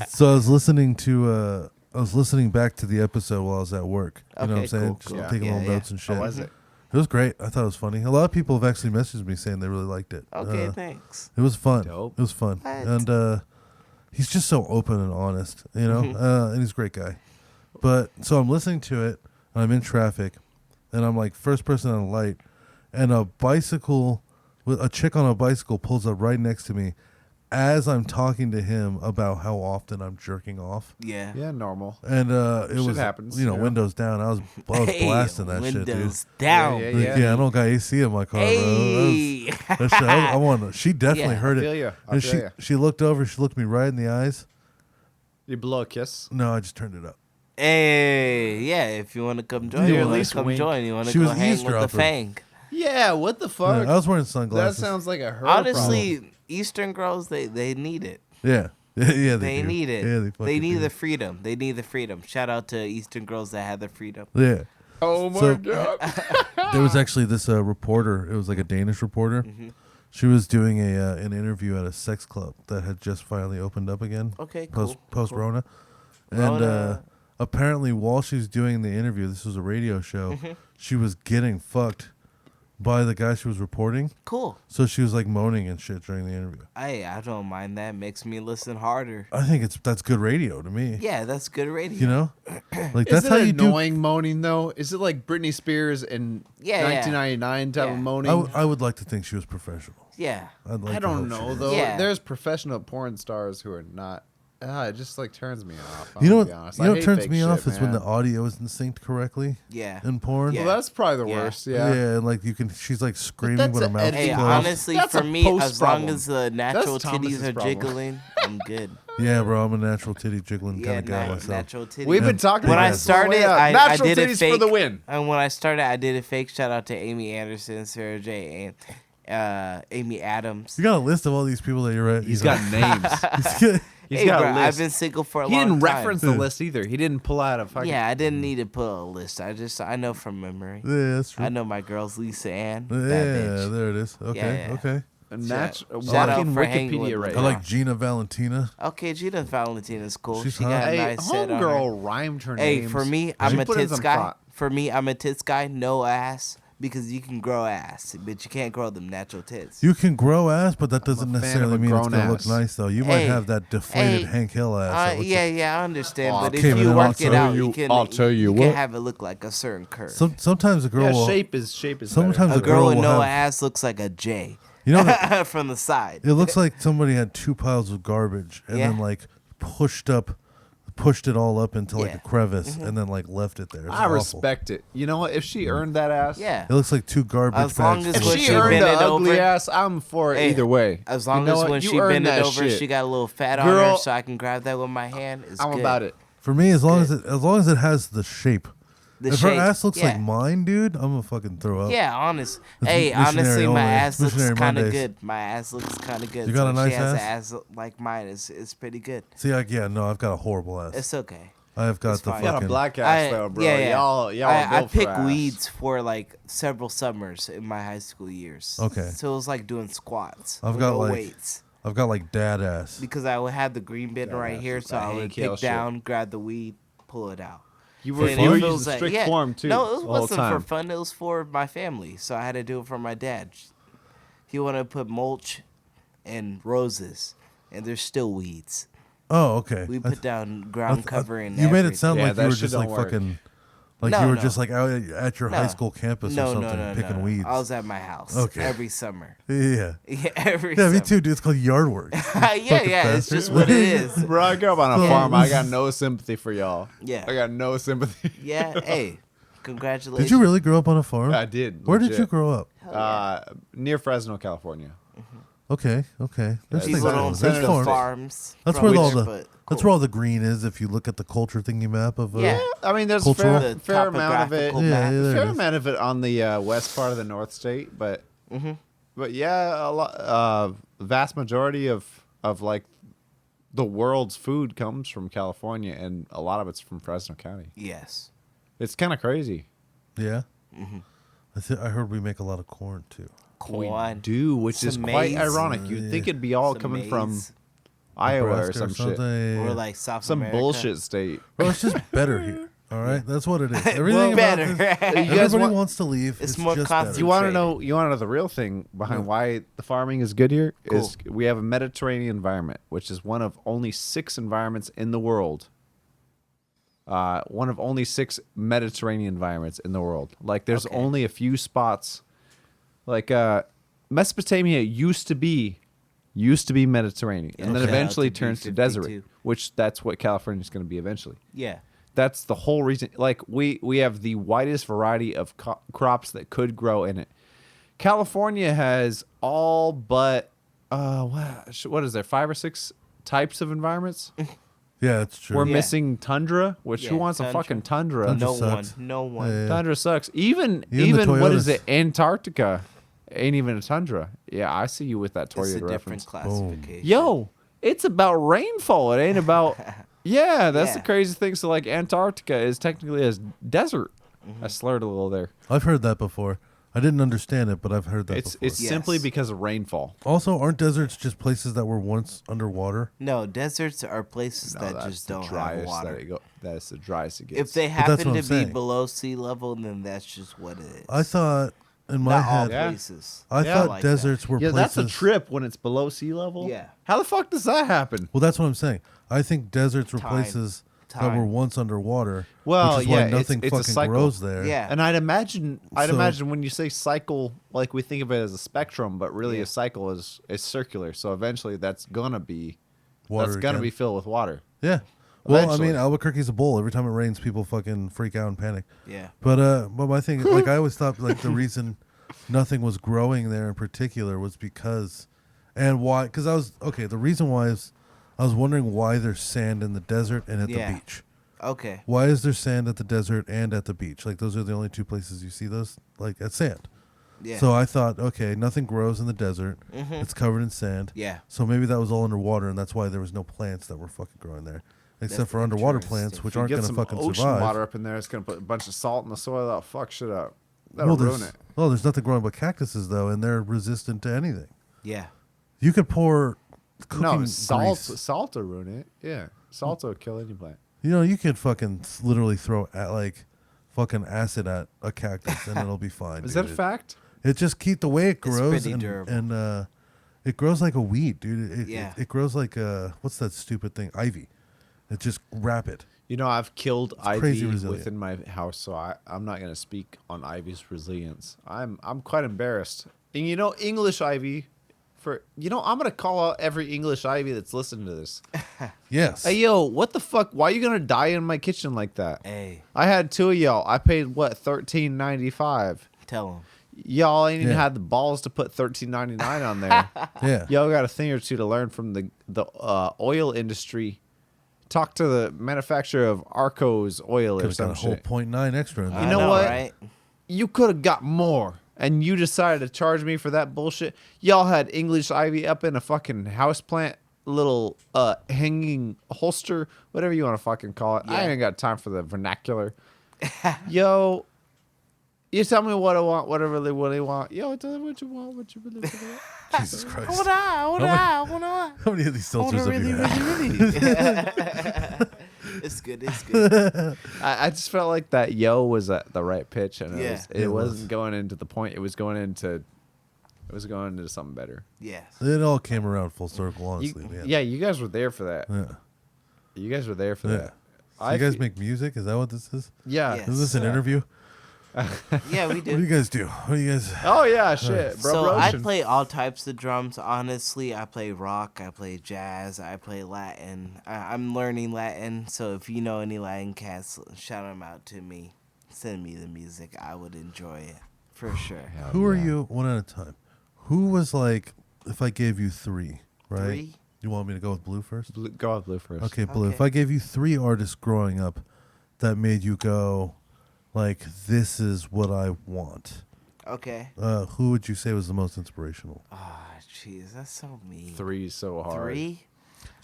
so I was listening to I was listening back to the episode while I was at work. You know what I'm Okay, saying? cool, Just cool. taking Yeah, little yeah. notes and shit. How was it? It was great. I thought it was funny. A lot of people have actually messaged me saying they really liked it. Okay, thanks. It was fun. Dope. It was fun. What? And he's just so open and honest, you know? Mm-hmm. And he's a great guy. But so I'm listening to it, and I'm in traffic, and I'm like first person on a light, and a chick on a bicycle pulls up right next to me as I'm talking to him about how often I'm jerking off. Yeah. Yeah, normal. And it Shit was, happens, you know, yeah. windows down. I was Hey, blasting that shit, dude. windows down. Yeah, Like, yeah, I don't got AC in my car, bro. Hey. That shit, I want. She definitely Yeah, heard I it. feel ya. I And feel ya. she looked over. She looked me right in the eyes. You blow a kiss. No, I just turned it up. Hey, yeah, if you want to come join, You you at want least to come wink. join, you want to She go was hang with the eavesdropping. Fang. Yeah, what the Yeah, fuck? I was wearing That sunglasses. sounds like a her Honestly, problem. Eastern girls, they need it. Yeah, yeah, They do. need it. Yeah, they fucking need do. the freedom. They need the freedom. Shout out to Eastern girls that had the freedom. Yeah. Oh my So- god. There was actually this reporter. It was like a Danish reporter. Mm-hmm. She was doing an interview at a sex club that had just finally opened up again. Okay, cool. Post cool. Rona, and Rona. apparently while she was doing the interview, this was a radio show. Mm-hmm. She was getting fucked by the guy she was reporting. Cool. So she was like moaning and shit during the interview. I don't mind that. Makes me listen harder. I think that's good radio to me. Yeah, that's good radio. You know, like Is that's it how you do. annoying moaning though? Is it like Britney Spears in Yeah, yeah. 1999 type Yeah. of moaning? I would like to think she was professional. Yeah. I'd like I to don't hope she know was. though. Yeah. There's professional porn stars who are not. It just like turns me off. You know I'm what? gonna be honest. You know I what hate turns fake me shit, off is when man. the audio isn't synced correctly Yeah. in porn. Yeah. Well, that's probably the Yeah. worst. Yeah. and like you can, she's like screaming that's with her an mouth editing Hey, closed. honestly, That's for a me, post as long problem. as the natural That's Thomas's titties are problem. jiggling, I'm good. Yeah, bro, I'm a natural titty jiggling Yeah, kind of guy myself. natural titties. We've been talking When about I this all the way started, up. I Natural did it titties fake. for the win. And when I started, I did a fake. Shout out to Amy Anderson, Sarah J, and Amy Adams. You got a list of all these people that you're at. He's got names. names. He's Hey, got bro, a I've list. been single for a He long didn't time. reference the list either. He didn't pull out a fucking. Yeah, I didn't need to put a list. I know from memory. Yeah, that's true. I know my girls, Lisa Ann. Yeah, That bitch. there it is. Okay, Yeah. okay. Shout out Walking for hanging with Wikipedia me. right I now. like Gina Valentina. Okay, Gina Valentina's cool. She's She hot. got a Hey, nice set on her. homegirl rhymed her Hey, names. for me, I'm She a put in tits some guy. thought. For me, I'm a tits guy. No ass, because you can grow ass, but you can't grow them natural tits. You can grow ass, but that doesn't a fan necessarily of a mean it's grown gonna look ass. nice though. You might Hey, have that deflated hey, Hank Hill ass. that looks like- yeah, I understand. Oh, but if okay, but you then work I'll it tell out, you- you can. I'll tell you can what. have it look like a certain curve. Sometimes a girl Yeah, will. shape is better. Sometimes a girl with will no have- ass looks like a J You know, that- from the side. it looks like somebody had two piles of garbage and Yeah. then like pushed up pushed it all up into like Yeah. a crevice and then like left it there. It's I awful. respect it. You know what? If she earned that ass, Yeah. It looks like 2 garbage As long bags. as If full of when she she sugar. earned bent the it ugly over- ass, I'm for it Hey, either way. As long You know as what? when You she earned bent it that over, shit. she got a little fat on her, Girl, so I can grab that with my hand. It's I'm good. about it. For me, as long as it has the shape. The If shape, her ass looks yeah. like mine, dude, I'm gonna fucking throw up. Yeah, honest. It's Hey, missionary honestly, only. my ass looks Missionary kind of Mondays. good. My ass looks kind of good. You got so a if nice she has ass? an ass like mine. It's pretty good. See, no, I've got a horrible ass. It's okay. I've got it's the fine. You got a fucking. black ass though, bro. Y'all are I built for picked ass. weeds for like several summers in my high school years. Okay. So it was like doing squats. I've with got no like- weights. I've got like dad ass. Because I would have the green bin right here, so that I would Hank pick Hill shit. down, grab the weed, pull it out. You were And you it were feels using like- strict yeah. form too. No, it the whole wasn't for time. fun. It was for my family, so I had to do it for my dad. He wanted to put mulch and roses, and there's still weeds. Oh, okay. We I put th- down ground cover and You made it everything. sound Yeah, like that you were shit just don't like work. fucking, like No, you were no. just like out at your high No. school campus no, or something, no, no, picking no. weeds. I was at my house Okay. every summer. Yeah. Yeah, every Yeah, summer. me too, dude. It's called yard work. yeah, it's bastard. just what it is. Bro, I grew up on a Yeah. farm. I got no sympathy for y'all. Yeah. I got no sympathy. Yeah, hey, congratulations. Did you really grow up on a farm? I did. Where did legit. you grow up? Near Fresno, California. Okay. There's things People that don't goes. see There's the farms. farms. That's from where all there, the but that's cool. where all the green is. If you look at the culture thingy map of Yeah. I mean, there's a Cultural. fair, The fair amount of it. topographical Yeah, map. yeah, there Fair it is. amount of it on the west part of the North State, but yeah, a lot. Vast majority of like the world's food comes from California, and a lot of it's from Fresno County. Yes. It's kind of crazy. Yeah. I heard we make a lot of corn too. Corn. Do, which is Some quite maize. ironic. You'd think it'd be all Some coming from maize. Iowa or Nebraska some shit, something. Or like South some America. bullshit state. Well, it's just better here. All right, that's what it is. Everything about better. this- You guys everybody want- wants to leave. It's It's more just constant. better. You want to Concentrated. know? You want to know the real thing behind why the farming is good here? Is we have a Mediterranean environment, which is one of only 6 environments in the world. One of only 6 Mediterranean environments in the world. Like, there's Okay. only a few spots. Like, Mesopotamia used to be Mediterranean, and then Okay. eventually To be turns to 52. desert, which that's what California is going to be eventually. Yeah. That's the whole reason. Like, we have the widest variety of crops that could grow in it. California has all but what is there, 5 or 6 types of environments? Yeah, it's true. We're Yeah. missing tundra, which who Yeah, wants a tundra. fucking tundra? Tundra No sucks. one. No one. Yeah. Tundra sucks. Even Even the what is Toyotas. it? Antarctica ain't even a tundra. Yeah, I see you with that It's a Toyota different reference. classification. Yo, it's about rainfall. It ain't about. Yeah, that's the Yeah. crazy thing. So like Antarctica is technically a desert. Mm-hmm. I slurred a little there. I've heard that before. I didn't understand it, but I've heard that It's before. simply Yes. because of rainfall. Also, aren't deserts just places that were once underwater? No, deserts are places that that's just the don't have driest water. that's the driest it gets. If they that's happen what to I'm be saying. below sea level, then that's just what it is. I thought in my Not all head, Yeah. places. I Yeah. thought Like that. deserts were yeah, places. that's a trip when it's below sea level. Yeah. How the fuck does that happen? Well, that's what I'm saying. I think deserts were Time. places that Time. were once underwater. Well, which is yeah, why it's- nothing it's a fucking cycle. grows there. Yeah. And I'd imagine So- when you say cycle, like we think of it as a spectrum, but really Yeah. a cycle is circular. So eventually that's gonna be Water again. be filled with water. Yeah. Well, Eventually. I mean, Albuquerque's a bowl. Every time it rains, people fucking freak out and panic. Yeah. But my thing, like, I always thought like the reason nothing was growing there in particular was because, and why? Because the reason why is I was wondering why there's sand in the desert and at Yeah. the beach. Okay. Why is there sand at the desert and at the beach? Like those are the only 2 places you see those, like at sand. Yeah. So I thought, okay, nothing grows in the desert. It's covered in sand. Yeah. So maybe that was all underwater, and that's why there was no plants that were fucking growing there, except That's for underwater interesting. plants, which If you aren't get going to some fucking ocean survive. water up in there, it's gonna put a bunch of salt in the soil. That'll fuck shit up. That'll ruin there's, it. well, there's nothing growing but cactuses though, and they're resistant to anything. Yeah. You could pour cooking No, salt grease. salt will ruin it. Yeah, salt will kill any plant. You know, you could fucking literally throw fucking acid at a cactus, and it'll be fine. Is dude. that a fact? It just the way it grows, pretty and, durable. and it grows like a weed, dude. Yeah. It grows like what's that stupid thing? Ivy. It's just rapid. You know, I've killed crazy ivy resilient. within my house, so I'm not gonna speak on ivy's resilience. I'm quite embarrassed. And you know, English ivy, I'm gonna call out every English Ivy that's listening to this. Yes. Hey, yo, what the fuck? Why you gonna die in my kitchen like that? Hey, I had two of y'all. I paid what, $13.95. tell him. Y'all ain't even Yeah. had the balls to put $13.99 on there. Yeah. Y'all got a thing or two to learn from the oil industry. Talk to the manufacturer of Arco's oil Could or have got some a whole shit. 0.9 extra in there. You know what? Right? You could have got more, and you decided to charge me for that bullshit. Y'all had English Ivy up in a fucking houseplant little hanging holster, whatever you want to fucking call it. I Yeah. ain't got time for the vernacular. Yo, you tell me what I want, whatever they want. Yo, tell me what you want, what you really want. Jesus Christ. How many of these filters have you had? It's good. It's good. I just felt like that yo was at the right pitch, and Yeah. it It was. wasn't going into the point. It was going into something better. Yes. It all came around full circle, honestly, man. Yeah, you guys were there for that. Yeah. You guys were there for Yeah. that. So you guys make music? Is that what this is? Yeah. Yes. Is this an interview? Yeah, we What do you did. guys do? What do you guys? Oh yeah, shit, bro. So I Roshan. play all types of drums. Honestly, I play rock, I play jazz, I play Latin. I'm learning Latin, so if you know any Latin cats, shout them out to me. Send me the music. I would enjoy it for sure. Who are you? One at a time. Who was like? If I gave you three, right? 3? You want me to go with Blue first? Go with Blue first. Okay, Blue. Okay. If I gave you 3 artists growing up that made you go, like, this is what I want, Okay. who would you say was the most inspirational? Ah, jeez, that's so mean. 3's so hard. 3?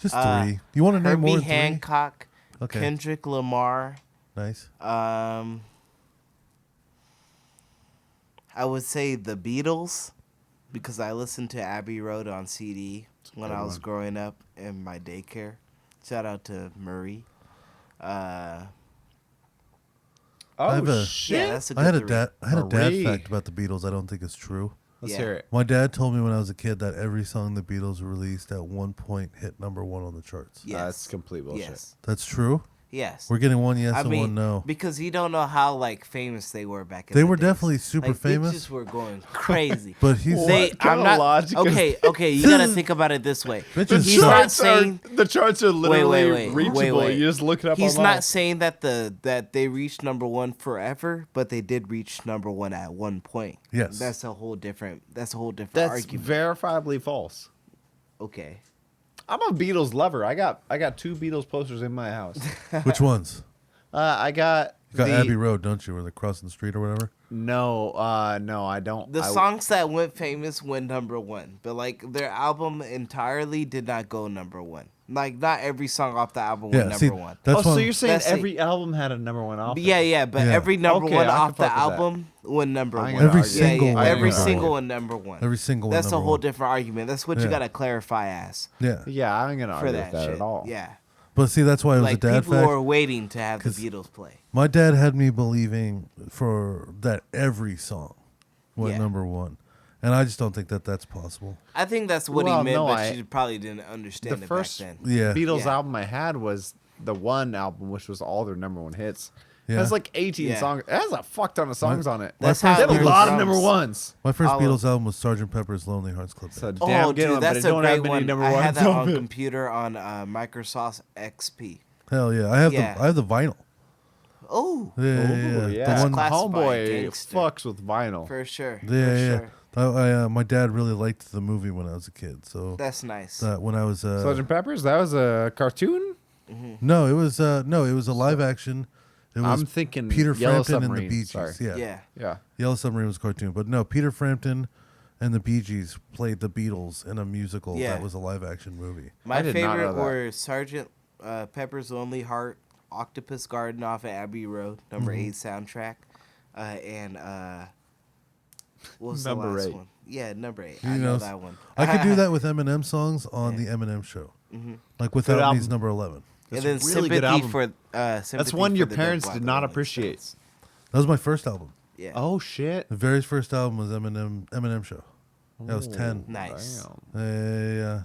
Just Uh, 3. You want to name more Herbie than 3? Hancock, Okay. Kendrick Lamar. Nice. I would say the Beatles because I listened to Abbey Road on CD when I was growing up in my daycare. Shout out to Murray. I Oh have a- shit! Yeah, that's a good I had a 3. dad. I had a Marie. dad fact about the Beatles. I don't think it's true. Let's Yeah. hear it. My dad told me when I was a kid that every song the Beatles released at one point hit #1 on the charts. Yes. That's complete bullshit. Yes. That's true. Yes. We're getting one yes I and mean, one no. because you don't know how like famous they were back in They the were days. definitely super Like, famous. They just were going crazy. But he's What kind I'm of not logic is okay. You gotta think about it this way. Bitches He's suck. not saying the charts are literally wait, reachable. wait. You just look it up. he's online. not saying that that they reached #1 forever, but they did reach #1 at one point. Yes. That's a whole different. That's That's argument. verifiably false. Okay. I'm a Beatles lover. I got 2 Beatles posters in my house. Which ones? I got You got the Abbey Road, don't you? Where they're crossing the street or whatever. no, I don't. The I- songs that went famous went #1, but like their album entirely did not go #1. Like not every song off the album Yeah, went see, #1. that's Oh, so why. you're saying That's every album had a #1 off? But it? yeah, but Yeah. every number Okay, one I can off the fuck with that. album went #1. I ain't gonna Every argue. single yeah, one every went single number one #1. Every single one. That's a number whole one. different argument. That's what you Yeah. gotta clarify as Yeah, Yeah, I ain't gonna for argue that with that shit. at all. Yeah, but see, that's why it was like a dad people fact. were waiting to have the 'Cause- Beatles play. My dad had me believing for that every song went Yeah. #1, and I just don't think that that's possible. I think that's what Well, he meant, no, but you probably didn't understand The it first back then. Yeah, Beatles Yeah. album I had was the one album, which was all their #1 hits. It Yeah. has like 18 Yeah. songs. It has a fuck ton of songs on it. That's My how They have first a it lot of drums. #1s. My first All of- Beatles album was Sgt. Pepper's Lonely Hearts Club Band. So Oh, damn good dude, one, but that's it a don't have great many one. I had #1s that on on it. computer on Microsoft XP. Hell yeah, I have Yeah. the vinyl. Oh, Yeah, Ooh, yeah. The one, Classified Homeboy gangster. fucks with vinyl. for sure. yeah, for yeah. Sure. My dad really liked the movie when I was a kid. So That's nice. when I was Sgt. Pepper's, that was a cartoon? no, it was a live action. It was I'm thinking Peter Yellow Frampton and the Submarine, Bee Gees. sorry. Yeah. Yeah. Yeah. Yellow Submarine was a cartoon, but no, Peter Frampton and the Bee Gees played the Beatles in a musical Yeah. that was a live action movie. My I did not know favorite that. were Sergeant Pepper's Lonely Heart, Octopus Garden off at Abbey Road, number 8 soundtrack, and what was Number the last 8. one? Yeah, number 8. Who I know knows? that one. I could do that with Eminem songs on the Eminem show, like Without album. Me's number 11. And then It's a really good Sympathy album. for That's Sympathy one for your the parents Deaf, did by not the Rolling appreciate. Stones. That was my first album. Yeah. Oh, shit. The very first album was Eminem show. That was 10. Nice. Damn. Yeah,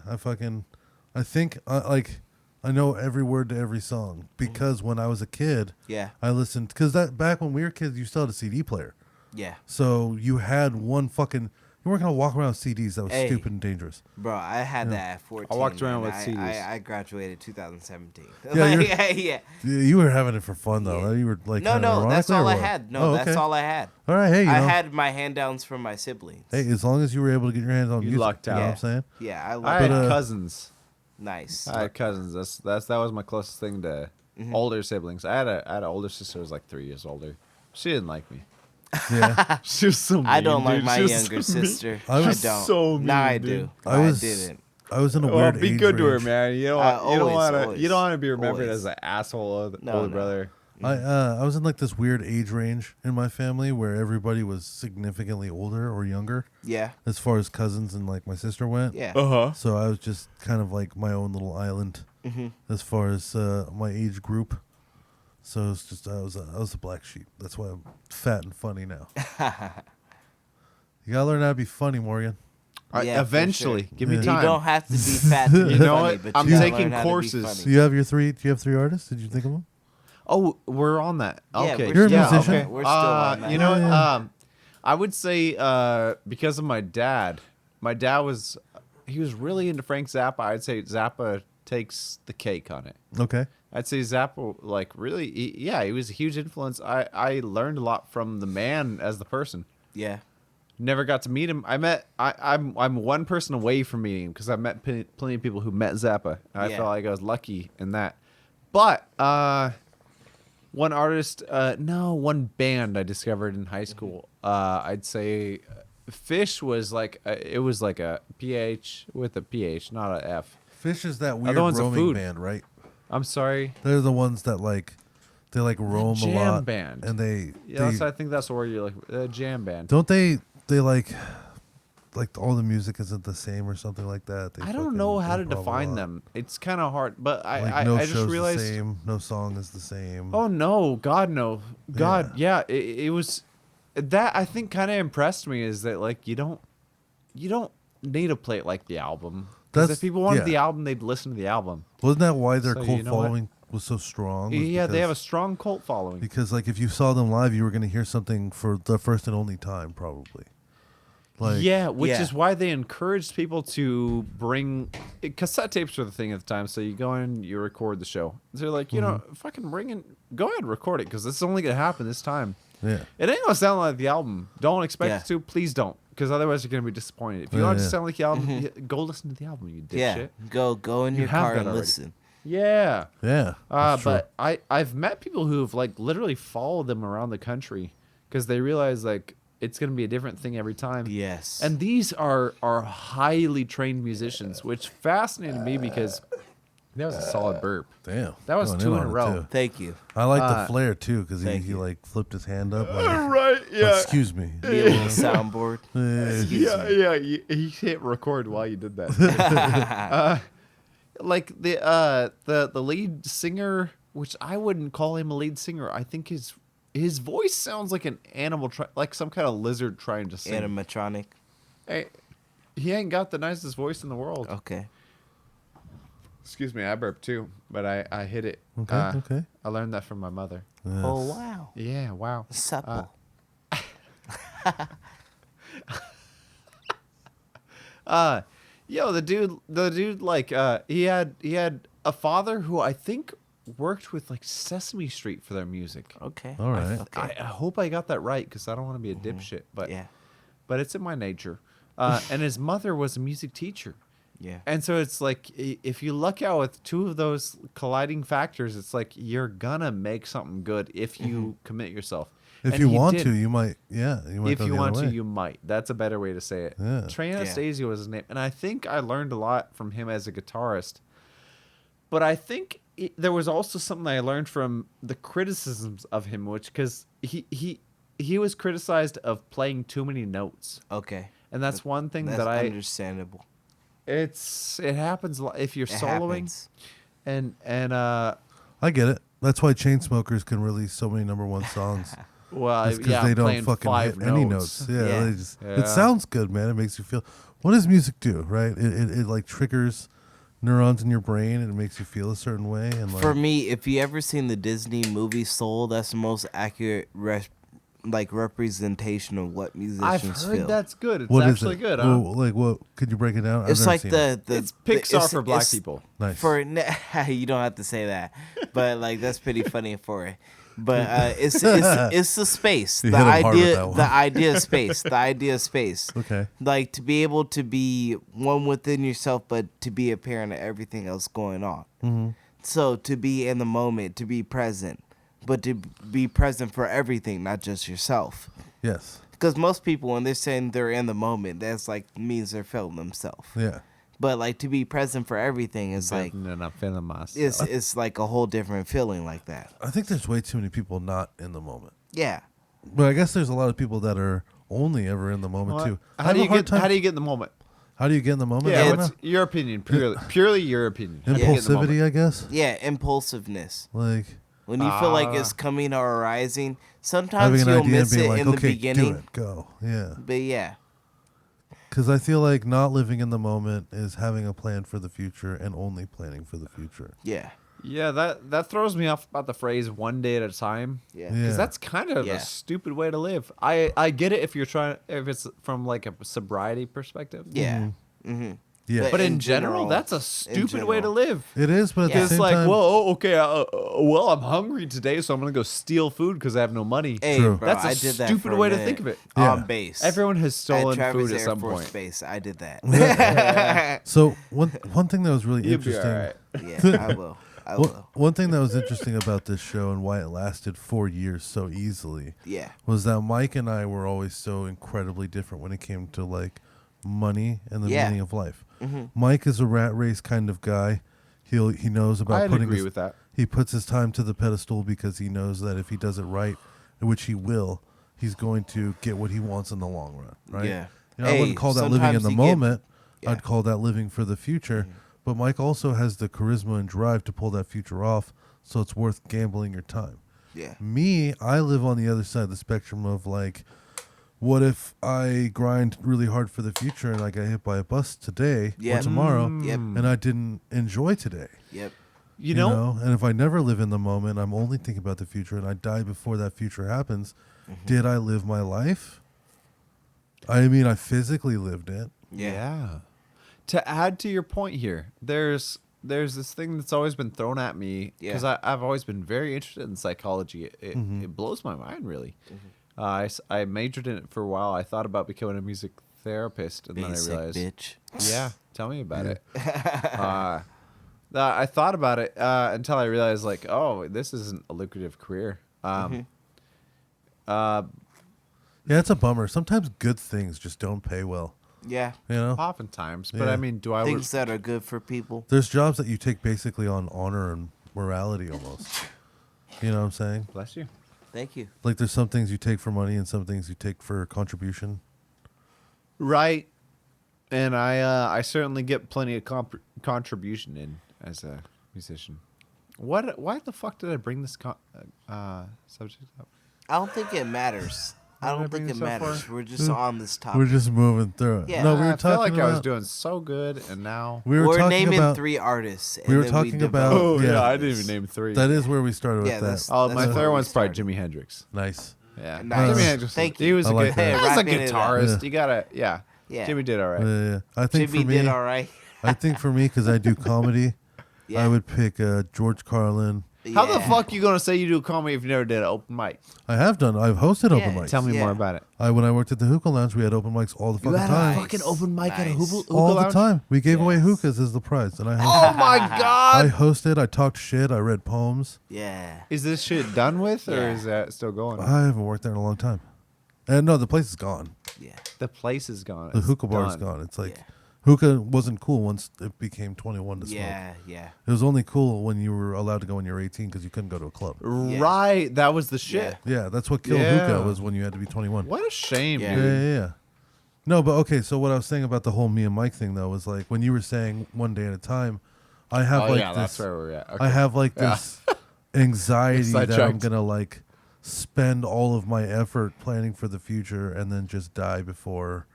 I think I know every word to every song because when I was a kid, Yeah. I listened because that back when we were kids, you still had a CD player. Yeah. So you had one fucking. You weren't gonna walk around with CDs. That was Hey. stupid and dangerous. Bro, I had that at 14. I walked around man. with CDs. I graduated 2017. Yeah, Like, you're- yeah. You were having it for fun though. Yeah. You were like No, kinda no, that's ironically, or all I what? had. No, Oh, that's okay. all I had. All right, hey, you I know, had my hand downs from my siblings. hey, as long as you were able to get your hands on You music, lucked you know out. what I'm saying? Yeah, I I love had But, cousins. Nice. I had cousins. That was my closest thing to older siblings. I had an older sister who was like 3 years older. She didn't like me. Yeah, She was so mean, I don't like dude. my She was younger so mean. sister. I I was don't. so Now I mean, do. dude. No, I was didn't. I was in a Well, weird be age good to her, range. man. You don't Always, want to. always. You don't want to be remembered Always. as an asshole of the No, older no. brother. I was in like this weird age range in my family where everybody was significantly older or younger Yeah. as far as cousins and like my sister went. Yeah. huh. So I was just kind of like my own little island as far as my age group. So it's just I was a black sheep. That's why I'm fat and funny now. You gotta learn how to be funny, Morgan. Yeah, for Eventually, sure. give me Yeah. You time. don't have to be fat to be You know funny, what? but I'm you gotta taking learn how to be courses. funny. Do you have three artists? Did you think of them? Oh, we're on that. Yeah, Okay. we're You're a yeah, musician. okay. We're still on that. You know what? Yeah. I would say because of my dad. My dad was really into Frank Zappa. I'd say Zappa takes the cake on it. Okay. I'd say Zappa, like, really, he was a huge influence. I learned a lot from the man as the person. Yeah. Never got to meet him. I'm one person away from meeting him because I met plenty of people who met Zappa. I Yeah. felt like I was lucky in that. But one artist, one band I discovered in high school. I'd say Fish was like it was like a PH with a PH, not a F. Fish is that weird Other one's a roaming food. band, right? I'm sorry. They're the ones that they roam a jam lot, band. and they I think that's the word you're like a jam band. don't they like all the music isn't the same or something like that. They I don't fucking know how to improv a define lot. them. It's kind of hard, but Like no I show's just realized. the same, no song is the same. Oh no, God no, God yeah. It was that I think kind of impressed me is that like you don't need to play it like the album. Because That's- if people wanted yeah. the album, they'd listen to the album. Wasn't that why their So, cult you know what? following was so strong? Was Yeah, they have a because- strong cult following. because like if you saw them live, you were going to hear something for the first and only time, probably. Like Yeah, which Yeah. is why they encouraged people to bring cassette tapes were the thing at the time. So you go in, you record the show. They're like, you know, fucking bring in, go ahead, record it because this is only gonna happen this time. yeah. It ain't gonna sound like the album. Don't expect Yeah. it to. Please don't, because otherwise you're gonna be disappointed. If you Yeah, want it yeah. to sound like the album, go listen to the album. You dipshit. Yeah. Go in You your have car that and already. listen. Yeah. Yeah. that's true. But I've met people who've like literally followed them around the country because they realize like it's gonna be a different thing every time. Yes. And these are highly trained musicians, which fascinated me because that was a solid burp. Damn. That was going 2 in on a it, row. too. Thank you. I like the flair too because thank he you. like flipped his hand up. Like, Right? Yeah. Excuse me. Be a little soundboard. Yeah. Yeah. He hit record while you did that. Like the lead singer, which I wouldn't call him a lead singer. I think his voice sounds like an animal, like some kind of lizard trying to sing. Animatronic. Hey, he ain't got the nicest voice in the world. Okay. Excuse me, I burped too, but I hit it. Okay. Okay. I learned that from my mother. Oh wow. Yeah, wow. Supple. Yo, the dude, like, he had a father who I think worked with like Sesame Street for their music. Okay. All right. I hope I got that right because I don't want to be a dipshit, but Yeah. but it's in my nature. And his mother was a music teacher. Yeah. And so it's like if you luck out with two of those colliding factors, it's like you're gonna make something good if you commit yourself. If And you he want did. to, you might. Yeah. You might If go you the want other to, way. you might. That's a better way to say it. Yeah. Trey Yeah. Anastasio was his name, and I think I learned a lot from him as a guitarist. But I think there was also something I learned from the criticisms of him, which because he was criticized of playing too many notes, Okay. and that's one thing That's that understandable. it happens if you're It soloing, happens. and I get it. That's why Chainsmokers can release so many #1 songs. well, It's because yeah, they don't playing fucking five hit any notes. Yeah, Yeah. They just, Yeah. it sounds good, man. It makes you feel. What does music do, right? It like triggers neurons in your brain and it makes you feel a certain way. And like, For me, if you ever seen the Disney movie Soul, that's the most accurate like representation of what I've musicians heard feel. that's good. It's What is actually it? good. Well, like what? Could you break it down? I've It's never like seen the It's Pixar it's- for black it's- people. Nice. For you don't have to say that, but like that's pretty funny for it. But it's the space, You the hit 'em hard with idea, that one. the idea of space, the idea of space. Okay. Like to be able to be one within yourself, but to be a parent of everything else going on. Mm-hmm. So to be in the moment, to be present, but to be present for everything, not just yourself. Yes. Because most people, when they're saying they're in the moment, that's like means they're feeling themselves. Yeah. But like to be present for everything is like And I'm feeling myself. it's like a whole different feeling like that. I think there's way too many people not in the moment. Yeah. But I guess there's a lot of people that are only ever in the moment too. I How have do a you hard get? time- How do you get in the moment? How do you get in the moment? Yeah, I don't what's know. your opinion? Purely your opinion. How do you get in the moment? Impulsivity, I guess. Yeah, impulsiveness. Like When you feel like it's coming or arising, sometimes having an you'll idea and miss being it like, in the okay, beginning. do it, go. Yeah. But yeah. Because I feel like not living in the moment is having a plan for the future and only planning for the future. Yeah. Yeah, that throws me off about the phrase "one day at a time." Yeah. Because Yeah. that's kind of Yeah. a stupid way to live. I get it if it's from like a sobriety perspective. Yeah. Mm-hmm. Yeah. But in In general, general- that's a stupid way to general. live. It is, but at Yeah. the It's same like, time, well, okay, well, I'm hungry today, so I'm gonna go steal food because I have no money. Hey, True. bro, That's a I did that stupid for a way to minute think of it. Yeah. On base. Everyone has at stolen Travis food at Air some Force point. Base, I did that. so one thing that was really You'll be interesting. all right. Yeah, I will. I will. One thing that was interesting about this show and why it lasted 4 years so easily Yeah. was that Mike and I were always so incredibly different when it came to like money and the Yeah. meaning of life. Mike is a rat race kind of guy. He knows about I'd putting agree his, with that. He puts his time to the pedestal because he knows that if he does it right, which he will, he's going to get what he wants in the long run, right? Yeah. You know, I Hey, wouldn't call that living in sometimes the you get- moment. Yeah. I'd call that living for the future. But Mike also has the charisma and drive to pull that future off, so it's worth gambling your time. Yeah. Me, I live on the other side of the spectrum of like, what if I grind really hard for the future and I get hit by a bus today or Yep. tomorrow Yep. and I didn't enjoy today? Yep. You know, And if I never live in the moment, I'm only thinking about the future and I die before that future happens, did I live my life? I mean, I physically lived it. yeah. To add to your point here, there's this thing that's always been thrown at me because Yeah. I've always been very interested in psychology. It blows my mind, really. I majored in it for a while. I thought about becoming a music therapist, and Basic then I realized, bitch. yeah, tell me about it. I thought about it until I realized, like, oh, this isn't a lucrative career. Yeah, it's a bummer. Sometimes good things just don't pay well. Yeah. You know? Oftentimes, but Yeah. I mean, do I? Things that are good for people. There's jobs that you take basically on honor and morality almost. You know what I'm saying? Bless you. Thank you. Like there's some things you take for money and some things you take for contribution. Right. And I certainly get plenty of contribution in as a musician. Why the fuck did I bring this subject up? I don't think it matters. I What did I don't bring think it this up for? matters. We're just on this topic. We're just moving through it. Yeah. No, we were I feel talking like about I was doing so good, and now we were We're talking naming about 3 artists. we and were then talking about develop- yeah, I didn't even name 3. that is where we started Yeah, with that's- that. Oh, that's my where third we one's probably started. Jimi Hendrix. Nice. Yeah, Nice. Jimi Hendrix. Thank He you. was I a like good. that. As a Wrapping it up. guitarist, Yeah. you gotta. Yeah. Yeah. Jimmy did all right. Yeah. I think Jimmy for me, did all right. I think for me because I do comedy, Yeah. I would pick George Carlin. How the Yeah. fuck you gonna say you do comedy if you never did an open mic? I've hosted Yeah, open mics. Tell me Yeah. more about it. When I worked at the Hookah Lounge, we had open mics all the fucking time. fucking open mic at a hookah All the time. We gave away Yes. hookahs as the prize, and I hosted. Oh my I god! hosted. I talked shit. I read poems. Yeah. Is this shit done with, or Yeah. is that still going? I haven't worked there in a long time. And no, the place is gone. Yeah. The place is gone. The It's hookah bar is done. gone. It's like Yeah. hookah wasn't cool once it became 21 to smoke. Yeah. Yeah. It was only cool when you were allowed to go when you were 18 because you couldn't go to a club. Yeah. Right, that was the shit. Yeah, that's what killed Yeah. hookah was when you had to be 21. What a shame, Yeah. dude. Yeah. No, but okay. So what I was saying about the whole me and Mike thing though was like when you were saying one day at a time, I have Oh like yeah, this. that's where we're at. Okay. I have like Yeah. this anxiety that I'm Sidetracked. gonna like spend all of my effort planning for the future and then just die before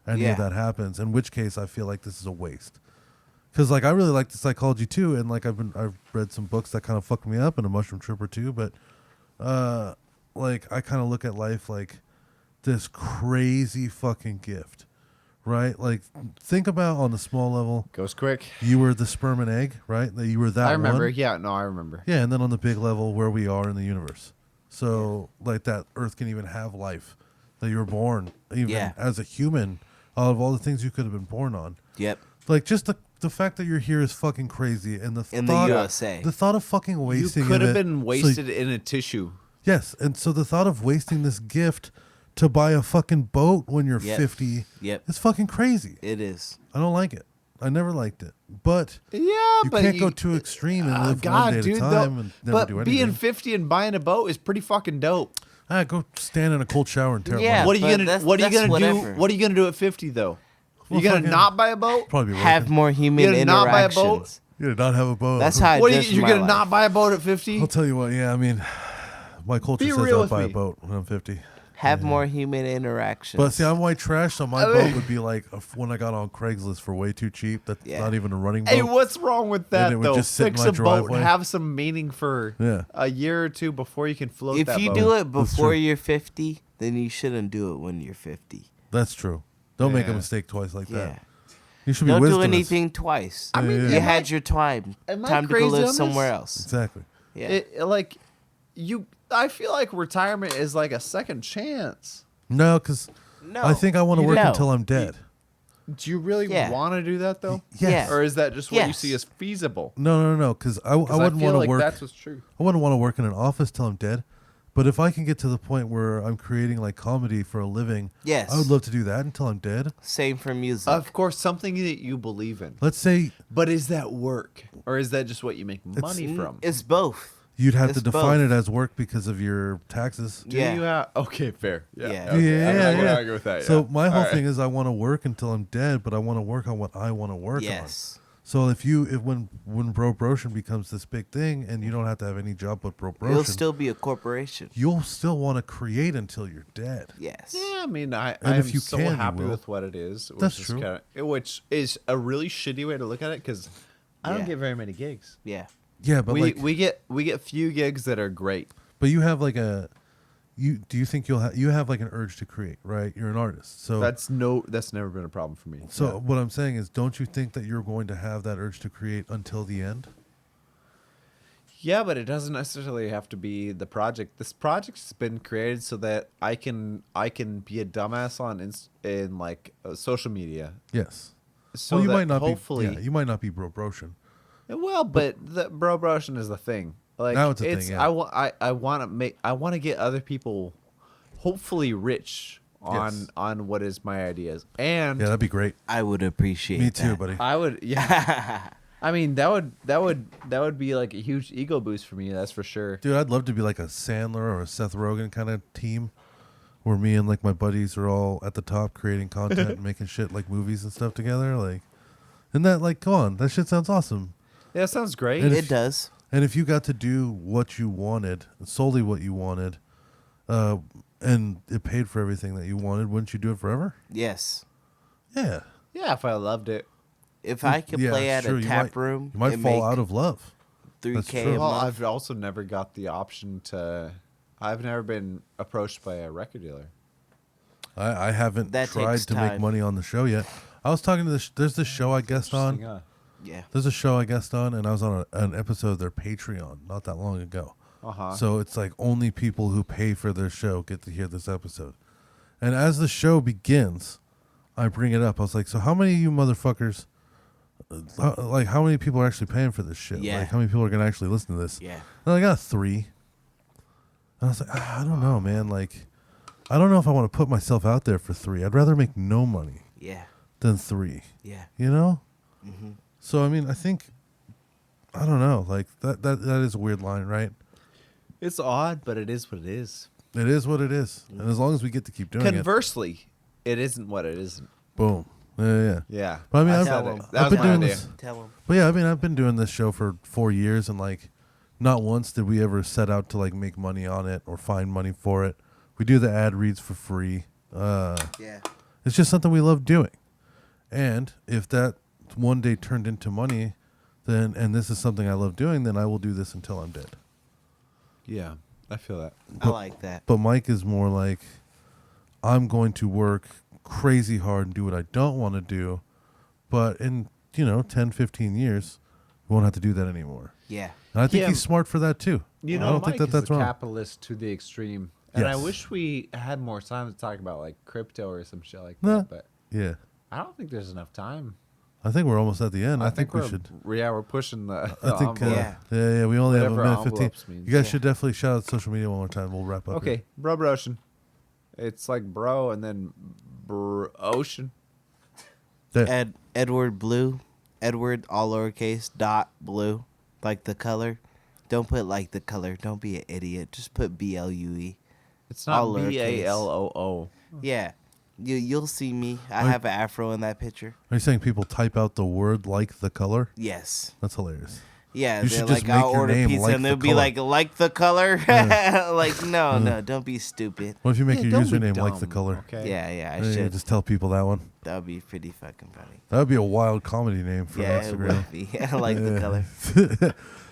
any Yeah. of that happens. In which case, I feel like this is a waste. Because like I really like the psychology too, and like I've read some books that kind of fucked me up and a mushroom trip or two, but like I kind of look at life like this crazy fucking gift, right? Like think about on a small level, Goes quick. you were the sperm and egg, right? That you were that I remember. one. Yeah, no, I remember. Yeah, and then on the big level where we are in the universe. So like that Earth can even have life, that you were born even as a human out of all the things you could have been born on. Yep. Like just the fact that you're here is fucking crazy, and the In thought, the USA. the thought of fucking You wasting could of have it- been so- wasted in a tissue. yes, and so the thought of wasting this gift to buy a fucking boat when you're Yep. 50, Yep. it's fucking crazy. It is. I don't like it. I never liked it, but Yeah, you but can't go too extreme and live God, one day at dude, a time though, and never but do anything. being 50 and buying a boat is pretty fucking dope. Go stand in a cold shower and tear Yeah. up. What are you but gonna that's- What are you that's gonna do? whatever. What are you gonna do at 50 though? Well, You gonna fucking- not buy a boat? Probably be Have working. more human You're not buy a boat? interactions. You did not have a boat. That's how I What are judge you're my gonna life. not buy a boat at 50? I'll tell you what. Yeah, I mean, my culture Be says real I'll with buy a me. boat when I'm 50. Have more human interactions. But see, I'm white trash, so my boat would be like one I got on Craigslist for way too cheap. That's Yeah. not even a running boat. Hey, what's wrong with that it would though? just sit in Fix my a boat driveway. and have some meaning for Yeah. a year or two before you can float if that you boat. do it That's before true. you're 50, then you shouldn't do it when you're 50. That's true. Don't make a Yeah. mistake twice like Yeah. that. You should be Don't do wisdomous. anything twice. I mean, You am had I- your time. am I Time to go crazy live on this? somewhere else. Exactly. Yeah. Like I feel like retirement is like a second chance. No, because No. I think I want to you work don't. until I'm dead. Do you really Yeah. want to do that though? Yes. Or is that just what you Yes. see as feasible? No. Because I 'Cause wouldn't feel want to like work. That's what's true. I wouldn't want to work in an office till I'm dead. But if I can get to the point where I'm creating like comedy for a living, Yes. I would love to do that until I'm dead. Same for music. Of course, something that you believe in. Let's say But is that work, or is that just what you make money from? It's both. you'd have to It's define both. it as work because of your taxes. Do Yeah. you have? Okay, fair. Yeah. Yeah. Okay. I'm not gonna Yeah. argue with that. So yeah. my whole All right. thing is I want to work until I'm dead, but I want to work on what I want to work on. Yes. So if when Bro Brotion becomes this big thing and you don't have to have any job but Bro It'll Brotion, still be a corporation. you'll still want to create until you're dead. Yes. Yeah, I mean, I And am if you so can, you happy will. with what it is. Which That's is true. Which is a really shitty way to look at it because I don't Yeah. get very many gigs. Yeah. Yeah, but we get few gigs that are great. but you have like do you think you have like an urge to create, right? You're an artist. So That's never been a problem for me. so Yeah. what I'm saying is don't you think that you're going to have that urge to create until the end? Yeah, but it doesn't necessarily have to be the project. This project's been created so that I can be a dumbass on in like social media. Yes. So well, you that might not hopefully, be. Yeah, you might not be Bro Brotion. well, but the bro brotion is the thing. Like Now it's a thing, yeah. I want to get other people, hopefully rich on what is my ideas, and Yeah, that'd be great. I would appreciate Me too, that. buddy. I would I mean that would be like a huge ego boost for me. That's for sure. Dude, I'd love to be like a Sandler or a Seth Rogen kind of team where me and like my buddies are all at the top creating content and making shit like movies and stuff together. Like, and that, like, come on, that shit sounds awesome. Yeah, that sounds great. And It does. And if you got to do what you wanted, solely what you wanted, and it paid for everything that you wanted, wouldn't you do it forever? Yes. Yeah. Yeah, if I loved it. If I could Yeah, play at sure, a you tap might- room, You might and fall make out of love. That's 3K true. a Well, month. I've also never got the option to. I've never been approached by a record dealer. I haven't That tried takes to make time. money on the show yet. I was talking to this. There's this show I guest on. Interesting, huh? Yeah. There's a show I guest on, and I was on an episode of their Patreon not that long ago. Uh-huh. So it's like only people who pay for their show get to hear this episode. And as the show begins, I bring it up. I was like, so how many of you motherfuckers, like how many people are actually paying for this shit? Yeah. Like how many people are going to actually listen to this? Yeah. And I got 3. And I was like, I don't know, man. Like, I don't know if I want to put myself out there for 3. I'd rather make no money Yeah. than 3. Yeah. You know? Mm-hmm. So I mean, I think I don't know. Like that is a weird line, right? It's odd, but it is what it is. It is what it is, and as long as we get to keep doing Conversely, it isn't what it isn't. it, boom. Yeah. Yeah. But I mean, I've, said tell it. them. That I've was been my doing idea. this. Tell them. But yeah, I mean, I've been doing this show for 4 years, and like, not once did we ever set out to like make money on it or find money for it. We do the ad reads for free. Yeah. It's just something we love doing, and if that one day turned into money, then and this is something I love doing, then I will do this until I'm dead. Yeah. I feel that. I like that. But Mike is more like, I'm going to work crazy hard and do what I don't want to do, but in 10, 15 years, we won't have to do that anymore. Yeah. And I think Yeah. he's smart for that too. You I know, don't Mike think that's is a wrong. capitalist to the extreme, and I Yes. wish we had more time to talk about like crypto or some shit like No. that. But Yeah, I don't think there's enough time. I think we're almost at the end. I think we should. Yeah, we're pushing the. I think. envelope. Yeah. We only have a Whatever minute 15. envelopes means. You guys should definitely shout out social media one more time. We'll wrap up. Okay, here. bro, ocean. It's like bro and then ocean. There. Edward Blue. Edward all lowercase dot blue. Like the color. Don't put like the color. Don't be an idiot. Just put BLUE. It's not All lowercase. BALOO. Yeah. You'll see me. I Are- have an afro in that picture. Are you saying people type out the word like the color? Yes. That's hilarious. Yeah, You they're should like, just make I'll your order name pizza like and the they'll be color. like the color? Like, no, don't be stupid. What if you make Yeah, your don't be username like the dumb, color? Okay. Yeah, I Yeah, should. just tell people that one. That would be pretty fucking funny. That would be a wild comedy name for Yeah, it Instagram. would be. I like the color.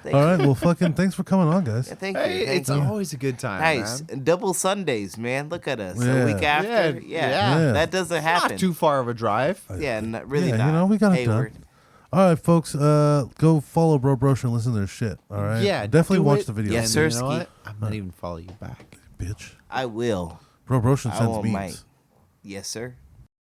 Thank All you. right, well, fucking thanks for coming on, guys. Yeah, thank you. Hey, Thank it's you. always a good time, Nice. man. Double Sundays, man. Look at us. Yeah. A week after. Yeah, yeah. That doesn't happen. Not too far of a drive. Yeah, really Yeah, not. we got it Hayward. done. All right, folks, go follow Bro Brosher and listen to their shit. All right, Yeah, definitely do watch it. the video. Yes, And sir. You know Sirski. what? I'm not even follow you back. bitch. I will. Bro Brosher I sends will, memes. Mike. Yes, sir.